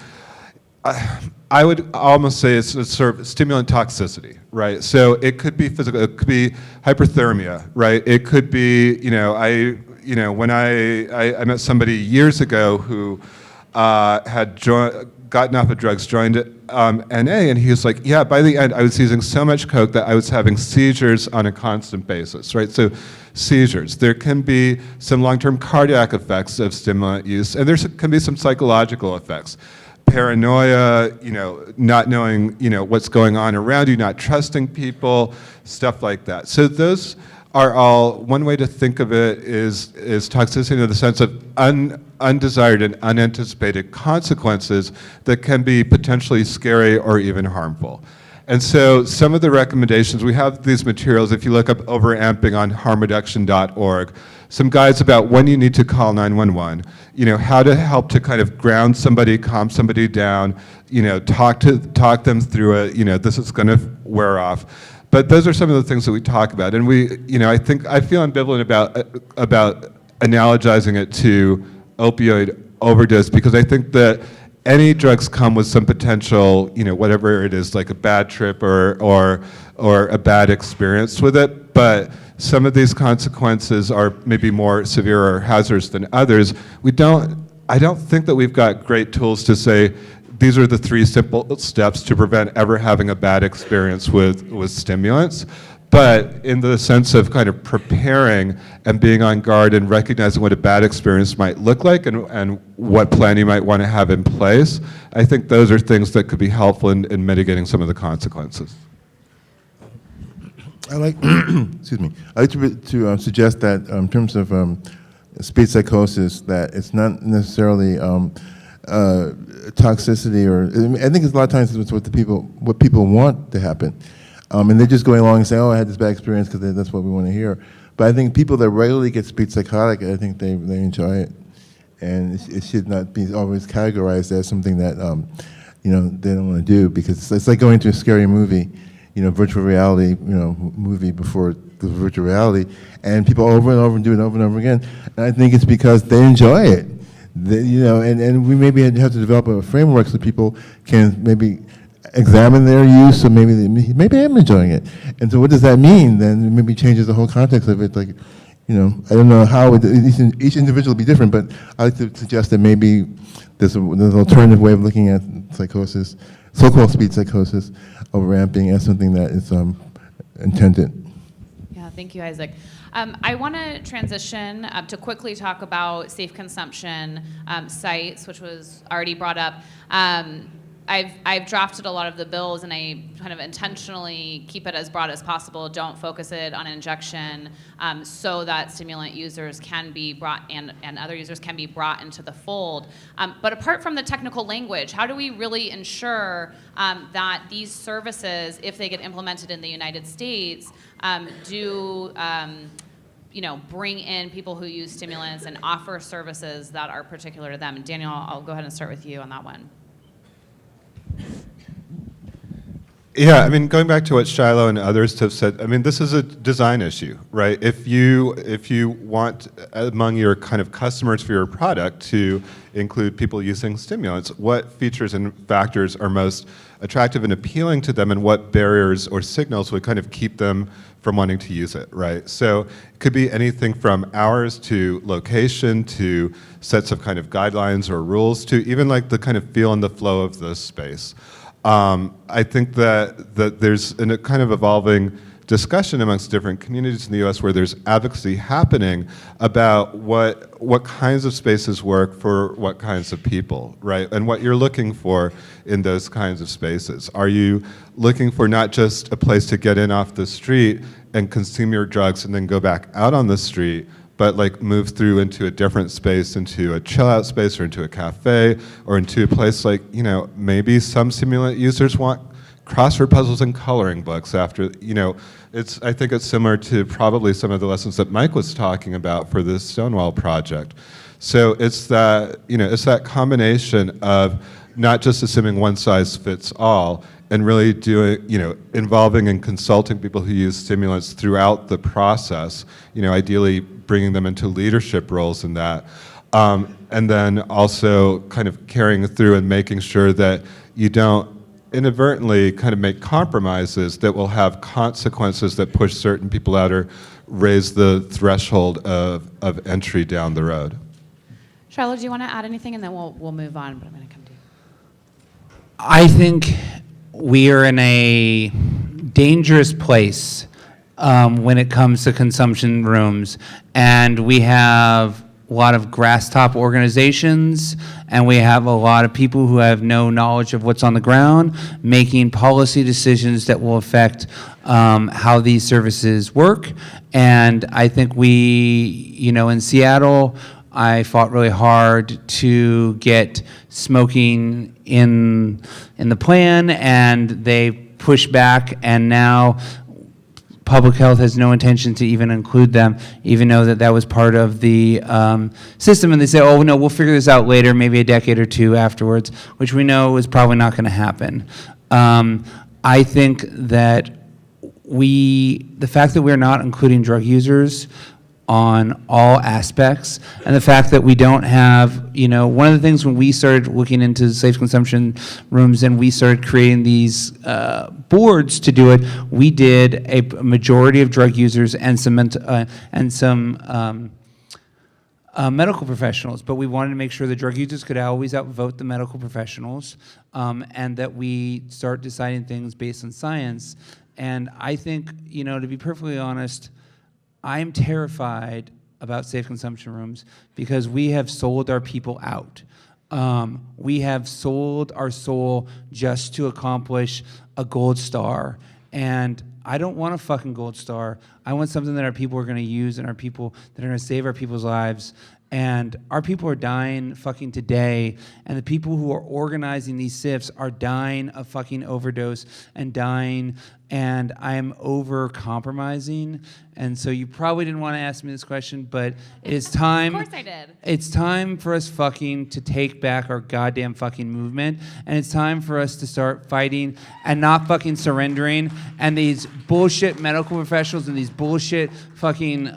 I would almost say it's a sort of stimulant toxicity, right? So it could be physical, it could be hyperthermia, right? It could be, when I met somebody years ago who had gotten off of drugs, joined NA, and he was like, yeah, by the end, I was using so much coke that I was having seizures on a constant basis, right? So seizures. There can be some long-term cardiac effects of stimulant use, and there can be some psychological effects. Paranoia, not knowing, what's going on around you, not trusting people, stuff like that. So those are all, one way to think of it is toxicity in the sense of undesired and unanticipated consequences that can be potentially scary or even harmful. And so some of the recommendations, we have these materials, if you look up overamping on harmreduction.org, some guides about when you need to call 911, how to help to kind of ground somebody, calm somebody down, talk them through it, this is gonna wear off. But those are some of the things that we talk about. And I feel ambivalent about analogizing it to opioid overdose, because I think that any drugs come with some potential, whatever it is, like a bad trip or a bad experience with it. But some of these consequences are maybe more severe or hazardous than others. I don't think that we've got great tools to say, these are the 3 simple steps to prevent ever having a bad experience with stimulants. But in the sense of kind of preparing and being on guard and recognizing what a bad experience might look like and what plan you might want to have in place, I think those are things that could be helpful in mitigating some of the consequences. I like, excuse me. I like to suggest that in terms of speed psychosis, that it's not necessarily toxicity, I think it's a lot of times it's what people want to happen. And they're just going along and saying, oh, I had this bad experience because that's what we want to hear. But I think people that regularly get speech psychotic, I think they enjoy it. And it should not be always categorized as something that, they don't want to do, because it's like going to a scary movie, virtual reality, movie before the virtual reality, and people over and over do it over and over again. And I think it's because they enjoy it. And we maybe have to develop a framework so people can maybe examine their use, so maybe I'm enjoying it. And so what does that mean? Then it maybe changes the whole context of it. Like, I don't know how each individual will be different, but I like to suggest that maybe there's an alternative way of looking at psychosis, so-called speed psychosis, overamping as something that is intended. Yeah, Thank you, Isaac. I want to transition to quickly talk about safe consumption sites, which was already brought up. I've drafted a lot of the bills, and I kind of intentionally keep it as broad as possible. Don't focus it on injection, so that stimulant users can be brought and other users can be brought into the fold. But apart from the technical language, how do we really ensure that these services, if they get implemented in the United States, do bring in people who use stimulants and offer services that are particular to them? And Daniel, I'll go ahead and start with you on that one. Yeah, I mean, going back to what Shiloh and others have said, I mean, this is a design issue, right? If you want among your kind of customers for your product to include people using stimulants, what features and factors are most attractive and appealing to them, and what barriers or signals would kind of keep them from wanting to use it, right? So it could be anything from hours to location to sets of kind of guidelines or rules to even like the kind of feel and the flow of the space. I think that there's a kind of evolving discussion amongst different communities in the U.S. where there's advocacy happening about what kinds of spaces work for what kinds of people, right? And what you're looking for in those kinds of spaces. Are you looking for not just a place to get in off the street and consume your drugs and then go back out on the street, but like move through into a different space, into a chill out space or into a cafe or into a place like, maybe some stimulant users want crossword puzzles and coloring books after, I think it's similar to probably some of the lessons that Mike was talking about for this Stonewall project. So it's that combination of not just assuming one size fits all and really doing, involving and consulting people who use stimulants throughout the process, ideally bringing them into leadership roles in that. And then also kind of carrying through and making sure that you don't inadvertently kind of make compromises that will have consequences that push certain people out or raise the threshold of entry down the road. Shiloh, do you want to add anything? And then we'll move on, but I'm going to come to you. I think we are in a dangerous place when it comes to consumption rooms, and we have a lot of grass top organizations, and we have a lot of people who have no knowledge of what's on the ground making policy decisions that will affect how these services work. And I think we, in Seattle, I fought really hard to get smoking in the plan, and they pushed back, and now public health has no intention to even include them, even though that was part of the system. And they say, oh, no, we'll figure this out later, maybe a decade or two afterwards, which we know is probably not going to happen. I think that the fact that we're not including drug users on all aspects, and the fact that we don't have, one of the things when we started looking into safe consumption rooms and we started creating these boards to do it, we did a majority of drug users and some medical professionals, but we wanted to make sure the drug users could always outvote the medical professionals, and that we start deciding things based on science. And I think, to be perfectly honest, I'm terrified about safe consumption rooms because we have sold our people out. We have sold our soul just to accomplish a gold star. And I don't want a fucking gold star. I want something that our people are going to use and our people that are going to save our people's lives. And our people are dying fucking today, and the people who are organizing these SIFs are dying of fucking overdose and dying, and I'm over compromising. And so you probably didn't want to ask me this question, but it is time. Of course I did. It's time for us fucking to take back our goddamn fucking movement, and it's time for us to start fighting and not fucking surrendering. And these bullshit medical professionals and these bullshit fucking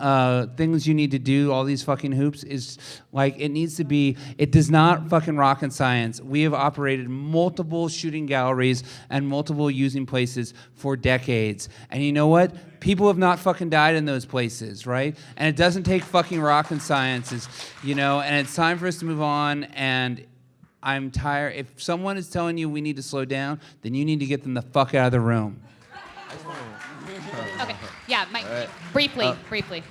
things you need to do, all these fucking hoops, is like, it needs to be, it does not fucking rocket science. We have operated multiple shooting galleries and multiple using places for decades. And you know what? People have not fucking died in those places, right? And it doesn't take fucking rocket sciences, and it's time for us to move on. And I'm tired. If someone is telling you we need to slow down, then you need to get them the fuck out of the room. Okay. Yeah, briefly.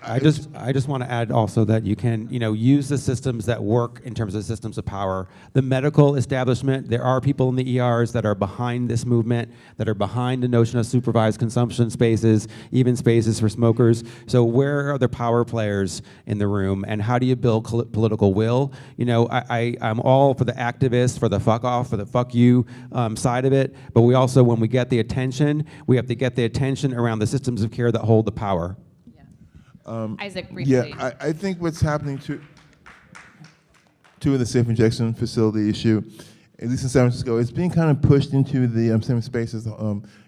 I just want to add also that you can, use the systems that work in terms of systems of power. The medical establishment, there are people in the ERs that are behind this movement, that are behind the notion of supervised consumption spaces, even spaces for smokers. So where are the power players in the room, and how do you build political will? I'm all for the activists, for the fuck off, for the fuck you side of it, but we also, when we get the attention, we have to get the attention around the systems of care that hold the power. Isaac, briefly. Yeah, I think what's happening to the safe injection facility issue, at least in San Francisco, it's being kind of pushed into the same spaces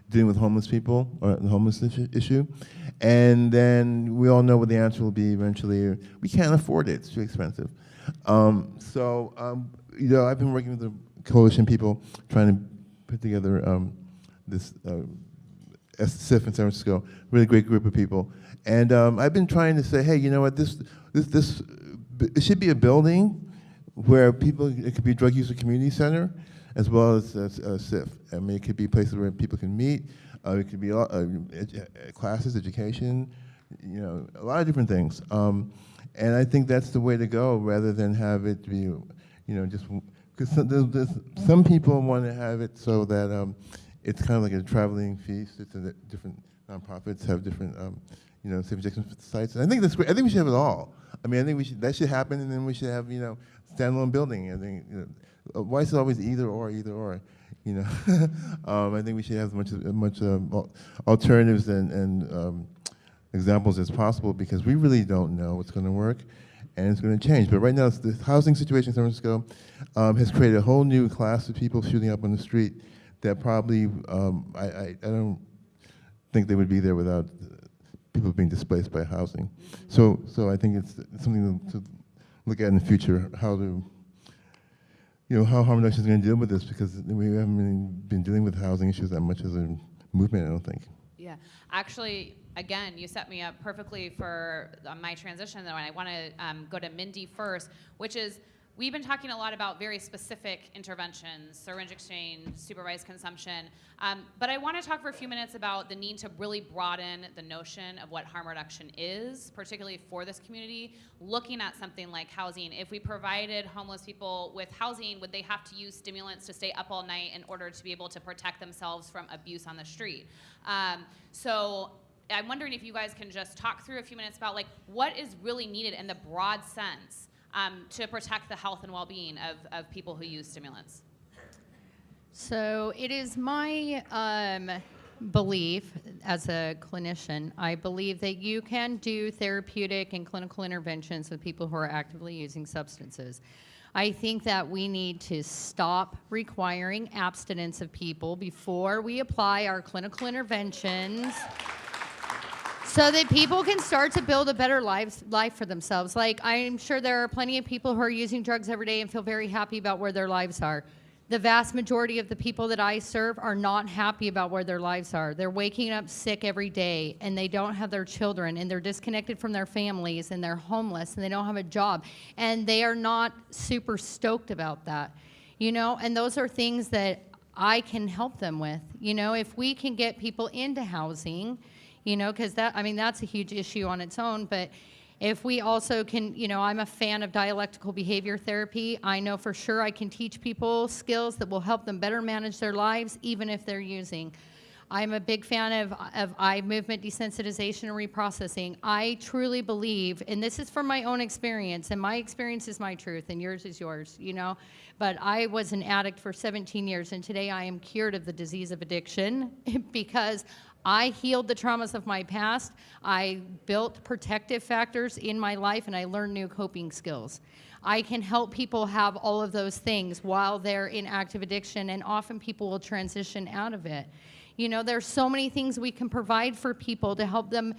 dealing with homeless people, or the homeless issue. And then we all know what the answer will be eventually. We can't afford it, it's too expensive. I've been working with the coalition people trying to put together this SIF in San Francisco, really great group of people. And I've been trying to say, hey, you know what, it should be a building where it could be a drug user community center as well as a SIF. I mean, it could be places where people can meet. It could be classes, education, a lot of different things. And I think that's the way to go, rather than have it be, just because some people want to have it so that it's kind of like a traveling feast. It's different nonprofits have different. Safe injection sites. And I think that's great. I think we should have it all. I mean, I think that should happen, and then we should have, standalone building. I think, why is it always either or? I think we should have as much alternatives and examples as possible, because we really don't know what's going to work, and it's going to change. But right now, the housing situation in San Francisco has created a whole new class of people shooting up on the street that probably, I don't think they would be there without people being displaced by housing. So I think it's something to look at in the future, how harm reduction is going to deal with this, because we haven't really been dealing with housing issues that much as a movement, I don't think. Yeah, actually, again, you set me up perfectly for my transition, though, and I want to go to Mindy first, which is, we've been talking a lot about very specific interventions, syringe exchange, supervised consumption, but I want to talk for a few minutes about the need to really broaden the notion of what harm reduction is, particularly for this community, looking at something like housing. If we provided homeless people with housing, would they have to use stimulants to stay up all night in order to be able to protect themselves from abuse on the street? So I'm wondering if you guys can just talk through a few minutes about what is really needed in the broad sense to protect the health and well-being of people who use stimulants. So it is my belief as a clinician, I believe that you can do therapeutic and clinical interventions with people who are actively using substances. I think that we need to stop requiring abstinence of people before we apply our clinical interventions, so that people can start to build a better life for themselves. I'm sure there are plenty of people who are using drugs every day and feel very happy about where their lives are. The vast majority of the people that I serve are not happy about where their lives are. They're waking up sick every day, and they don't have their children, and they're disconnected from their families, and they're homeless, and they don't have a job, and they are not super stoked about that, and those are things that I can help them with. If we can get people into housing, because that's a huge issue on its own. But if we also can, I'm a fan of dialectical behavior therapy. I know for sure I can teach people skills that will help them better manage their lives, even if they're using. I'm a big fan of eye movement desensitization and reprocessing. I truly believe, and this is from my own experience, and my experience is my truth, and yours is yours, But I was an addict for 17 years, and today I am cured of the disease of addiction because I healed the traumas of my past. I built protective factors in my life, and I learned new coping skills. I can help people have all of those things while they're in active addiction, and often people will transition out of it. There's so many things we can provide for people to help them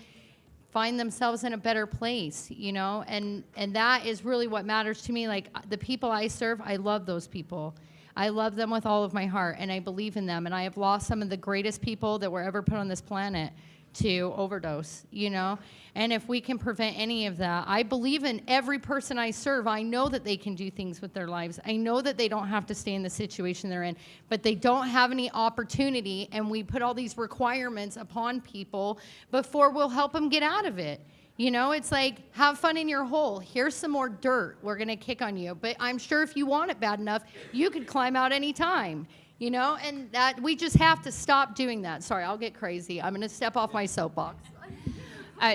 find themselves in a better place, and that is really what matters to me. The people I serve, I love those people. I love them with all of my heart, and I believe in them, and I have lost some of the greatest people that were ever put on this planet to overdose, you know? And if we can prevent any of that, I believe in every person I serve. I know that they can do things with their lives. I know that they don't have to stay in the situation they're in, but they don't have any opportunity, and we put all these requirements upon people before we'll help them get out of it. You know, it's like, have fun in your hole. Here's some more dirt. We're going to kick on you. But I'm sure if you want it bad enough, you could climb out anytime. You know, and that we just have to stop doing that. Sorry, I'll get crazy. I'm going to step off my soapbox.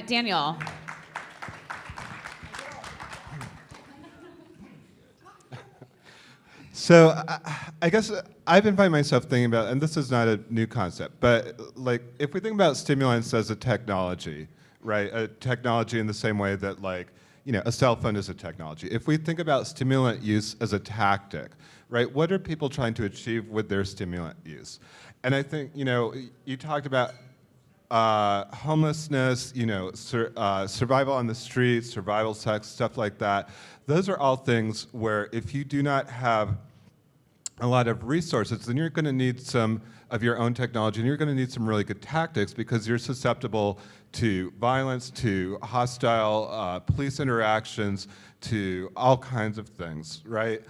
Daniel. So I guess I've been finding myself thinking about, and this is not a new concept, but like if we think about stimulants as a technology, right? A technology in the same way that like, you know, a cell phone is a technology. If we think about stimulant use as a tactic, right? What are people trying to achieve with their stimulant use? And I think, you know, you talked about homelessness, you know, survival on the streets, survival sex, stuff like that. Those are all things where if you do not have a lot of resources, then you're going to need some of your own technology, and you're going to need some really good tactics because you're susceptible to violence, to hostile police interactions, to all kinds of things, right?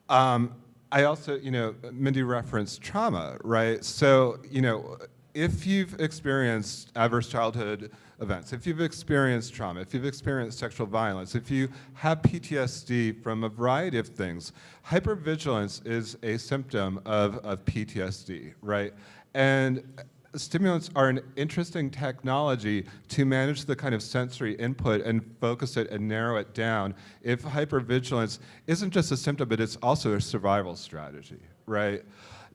I also, you know, Mindy referenced trauma, right? So, you know, if you've experienced adverse childhood events, if you've experienced trauma, if you've experienced sexual violence, if you have PTSD from a variety of things, hypervigilance is a symptom of PTSD, right? And stimulants are an interesting technology to manage the kind of sensory input and focus it and narrow it down if hypervigilance isn't just a symptom, but it's also a survival strategy, right?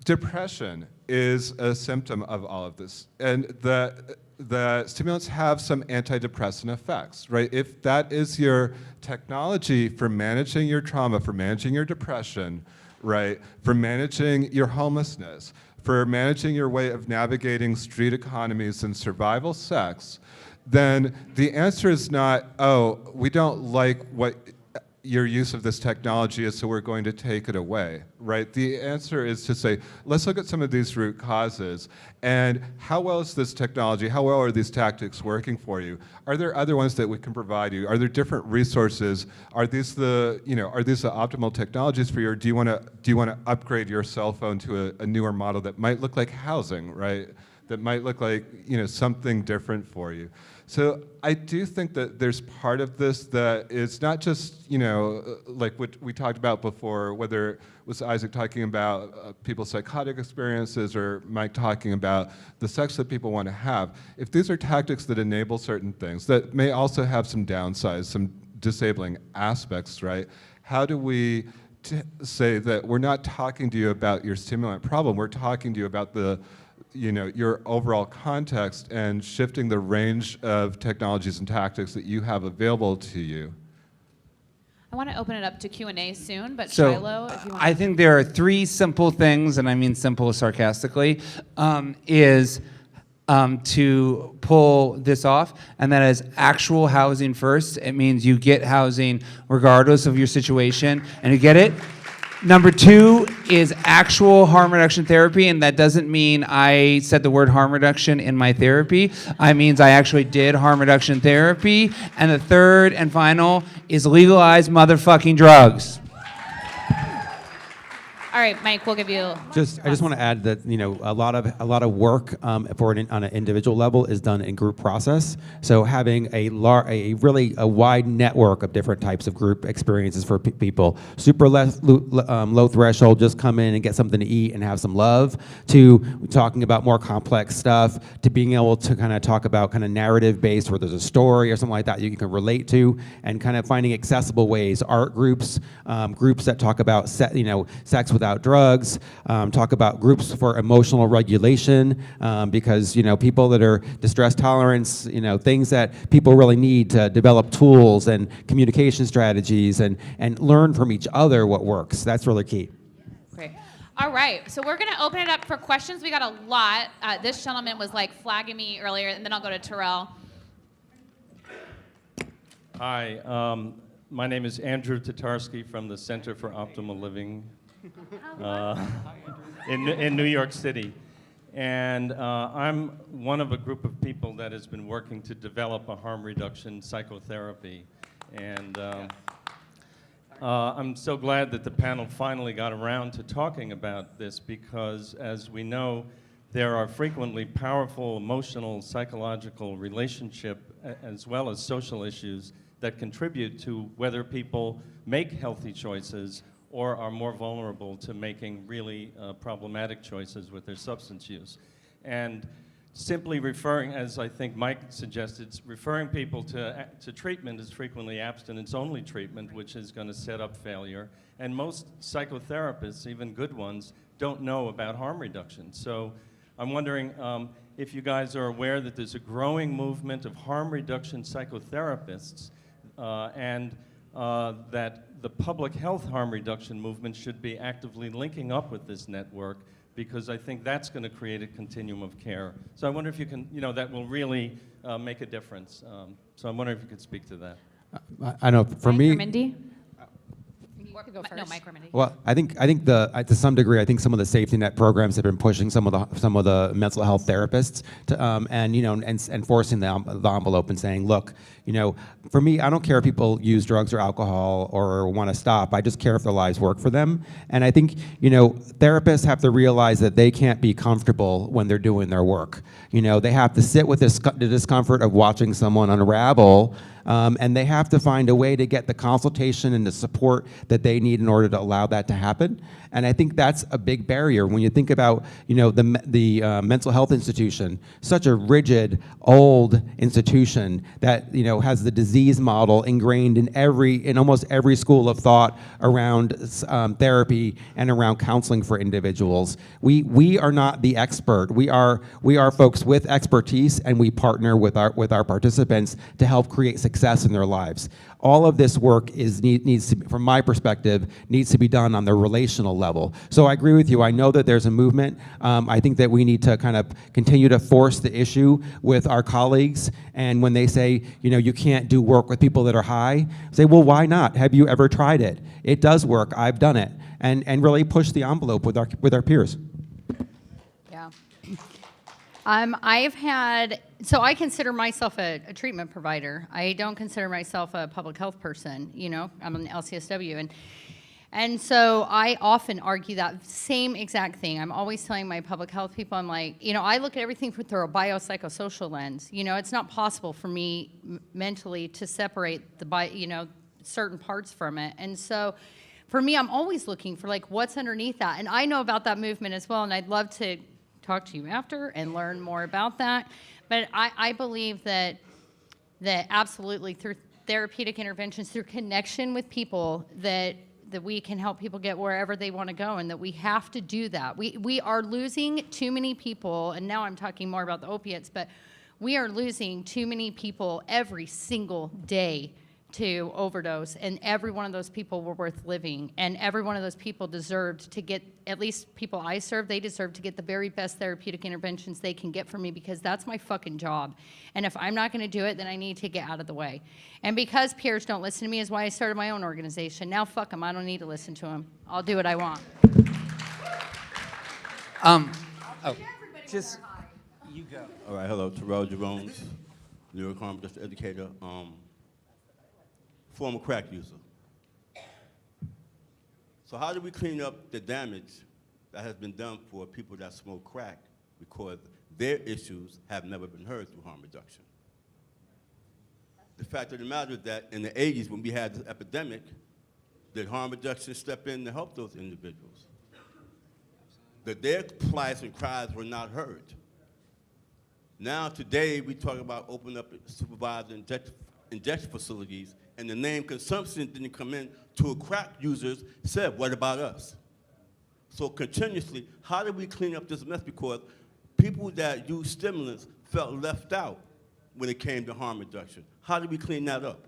Depression is a symptom of all of this. And the stimulants have some antidepressant effects, right? If that is your technology for managing your trauma, for managing your depression, right? For managing your homelessness, for managing your way of navigating street economies and survival sex, then the answer is not, oh, we don't like what your use of this technology is, so we're going to take it away, right? The answer is to say, let's look at some of these root causes, and how well is this technology, how well are these tactics working for you? Are there other ones that we can provide you? Are there different resources? Are these the, you know, are these the optimal technologies for you, or do you want to upgrade your cell phone to a newer model that might look like housing, right? That might look like, you know, something different for you. So I do think that there's part of this that is not just, you know, like what we talked about before, whether it was Isaac talking about people's psychotic experiences or Mike talking about the sex that people want to have. If these are tactics that enable certain things that may also have some downsides, some disabling aspects, right? How do we say that we're not talking to you about your stimulant problem, we're talking to you about the, you know, your overall context and shifting the range of technologies and tactics that you have available to you. I want to open it up to Q&A soon, but So Shiloh, if you want. I think there are three simple things, and I mean simple sarcastically, to pull this off, and that is actual housing first. It means you get housing regardless of your situation, and you get it. Number two is actual harm reduction therapy, and that doesn't mean I said the word harm reduction in my therapy. I means I actually did harm reduction therapy. And the third and final is legalize motherfucking drugs. All right, Mike, we'll give you. I just want to add that, you know, a lot of work on an individual level is done in group process. So having a really wide network of different types of group experiences for people, super low threshold, just come in and get something to eat and have some love, to talking about more complex stuff, to being able to kind of talk about kind of narrative based, where there's a story or something like that you can relate to, and kind of finding accessible ways, art groups, groups that talk about sex without drugs, talk about groups for emotional regulation, because, you know, people that are distress tolerance, you know, things that people really need to develop tools and communication strategies and learn from each other what works. That's really key. Great. All right, so we're going to open it up for questions. We got a lot. This gentleman was like flagging me earlier, and then I'll go to Terrell. Hi, my name is Andrew Tatarski from the Center for Optimal Living in New York City. And I'm one of a group of people that has been working to develop a harm reduction psychotherapy. And I'm so glad that the panel finally got around to talking about this, because as we know, there are frequently powerful emotional, psychological, relationship, as well as social issues that contribute to whether people make healthy choices or are more vulnerable to making really problematic choices with their substance use. And simply referring, as I think Mike suggested, referring people to treatment is frequently abstinence-only treatment, which is going to set up failure. And most psychotherapists, even good ones, don't know about harm reduction. So I'm wondering if you guys are aware that there's a growing movement of harm reduction psychotherapists, and that the public health harm reduction movement should be actively linking up with this network, because I think that's going to create a continuum of care. So I wonder if you can, that will really make a difference. So I'm wondering if you could speak to that. I know for Mike me. or Mindy? Go No, first. Mike or Mindy. Well, I think to some degree, I think some of the safety net programs have been pushing some of the mental health therapists to, and forcing the envelope and saying, look, for me, I don't care if people use drugs or alcohol or want to stop. I just care if their lives work for them. And I think therapists have to realize that they can't be comfortable when they're doing their work. They have to sit with the discomfort of watching someone unravel. And they have to find a way to get the consultation and the support that they need in order to allow that to happen. And I think that's a big barrier when you think about, the mental health institution, such a rigid, old institution that, has the disease model ingrained in almost every school of thought around therapy and around counseling for individuals. We are not the expert. We are folks with expertise, and we partner with our participants to help create success in their lives. All of this work needs to, from my perspective, needs to be done on the relational level. So I agree with you. I know that there's a movement. I think that we need to kind of continue to force the issue with our colleagues. And when they say, you can't do work with people that are high, say, well, why not? Have you ever tried it? It does work. I've done it. And really push the envelope with our peers. Yeah. So I consider myself a treatment provider. I don't consider myself a public health person. I'm an LCSW, and so I often argue that same exact thing. I'm always telling my public health people, I'm like, I look at everything through a biopsychosocial lens. It's not possible for me mentally to separate certain parts from it, and so for me, I'm always looking for what's underneath that. And I know about that movement as well, and I'd love to talk to you after and learn more about that. But I believe that absolutely through therapeutic interventions, through connection with people, that we can help people get wherever they want to go, and that we have to do that. We are losing too many people, and now I'm talking more about the opiates, but we are losing too many people every single day to overdose, and every one of those people were worth living, and every one of those people deserved to get, at least people I serve, they deserve to get the very best therapeutic interventions they can get from me, because that's my fucking job. And if I'm not going to do it, then I need to get out of the way. And because peers don't listen to me is why I started my own organization. Now fuck them, I don't need to listen to them. I'll do what I want. Just you go. All right, hello, Terrell Jeromes, New York Harm Reduction educator, former crack user. So how do we clean up the damage that has been done for people that smoke crack, because their issues have never been heard through harm reduction? The fact of the matter is that in the 80s, when we had this epidemic, did harm reduction step in to help those individuals? That their plights and cries were not heard. Now, today, we talk about opening up supervised injection facilities, and the name consumption didn't come in to a crack users said, what about us? So continuously, how do we clean up this mess? Because people that use stimulants felt left out when it came to harm reduction. How do we clean that up?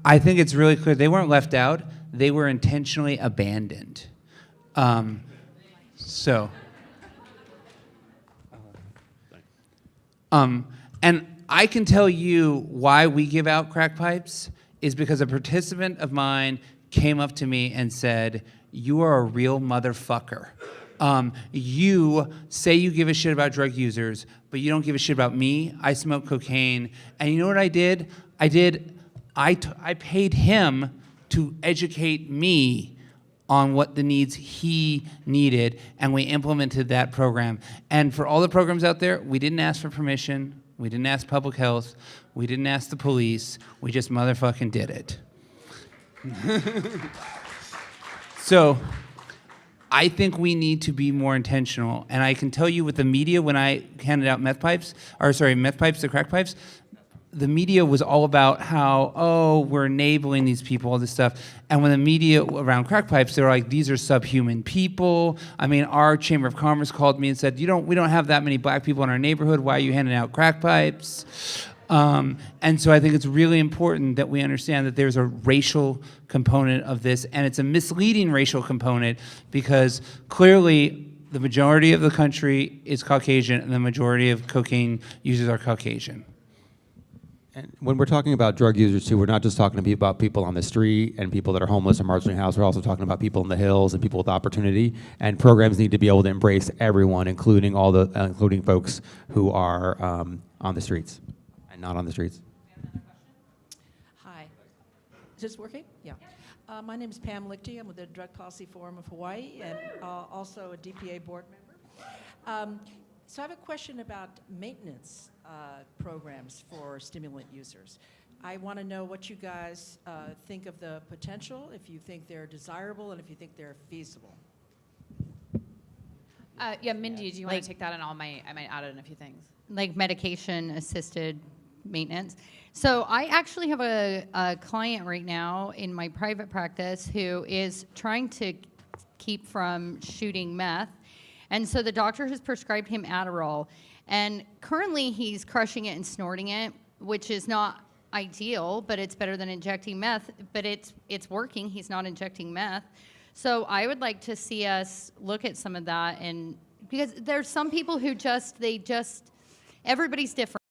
I think it's really clear. They weren't left out. They were intentionally abandoned. And I can tell you why we give out crack pipes is because a participant of mine came up to me and said, "You are a real motherfucker." You say you give a shit about drug users, but you don't give a shit about me. I smoke cocaine, and you know what I did? I paid him to educate me on what the needs he needed, and we implemented that program. And for all the programs out there, we didn't ask for permission, we didn't ask public health, we didn't ask the police, we just motherfucking did it. So, I think we need to be more intentional. And I can tell you with the media, when I handed out meth pipes to crack pipes, the media was all about how, oh, we're enabling these people, all this stuff. And when the media around crack pipes, they were like, these are subhuman people. I mean, our Chamber of Commerce called me and said, we don't have that many black people in our neighborhood. Why are you handing out crack pipes? And so I think it's really important that we understand that there's a racial component of this, and it's a misleading racial component because clearly the majority of the country is Caucasian and the majority of cocaine users are Caucasian. And when we're talking about drug users too, we're not just talking about people on the street and people that are homeless or marginally housed. We're also talking about people in the hills and people with opportunity. And programs need to be able to embrace everyone, including including folks who are on the streets and not on the streets. Hi. Is this working? Yeah. My name is Pam Lichty. I'm with the Drug Policy Forum of Hawaii and also a DPA board member. So I have a question about maintenance programs for stimulant users. I want to know what you guys think of the potential, if you think they're desirable, and if you think they're feasible. Yeah, Mindy, do you want to take that? And I might add in a few things. Like medication-assisted maintenance. So I actually have a client right now in my private practice who is trying to keep from shooting meth. And so the doctor has prescribed him Adderall. And currently he's crushing it and snorting it, which is not ideal, but it's better than injecting meth. But it's working. He's not injecting meth. So I would like to see us look at some of that, and because there's some people who everybody's different.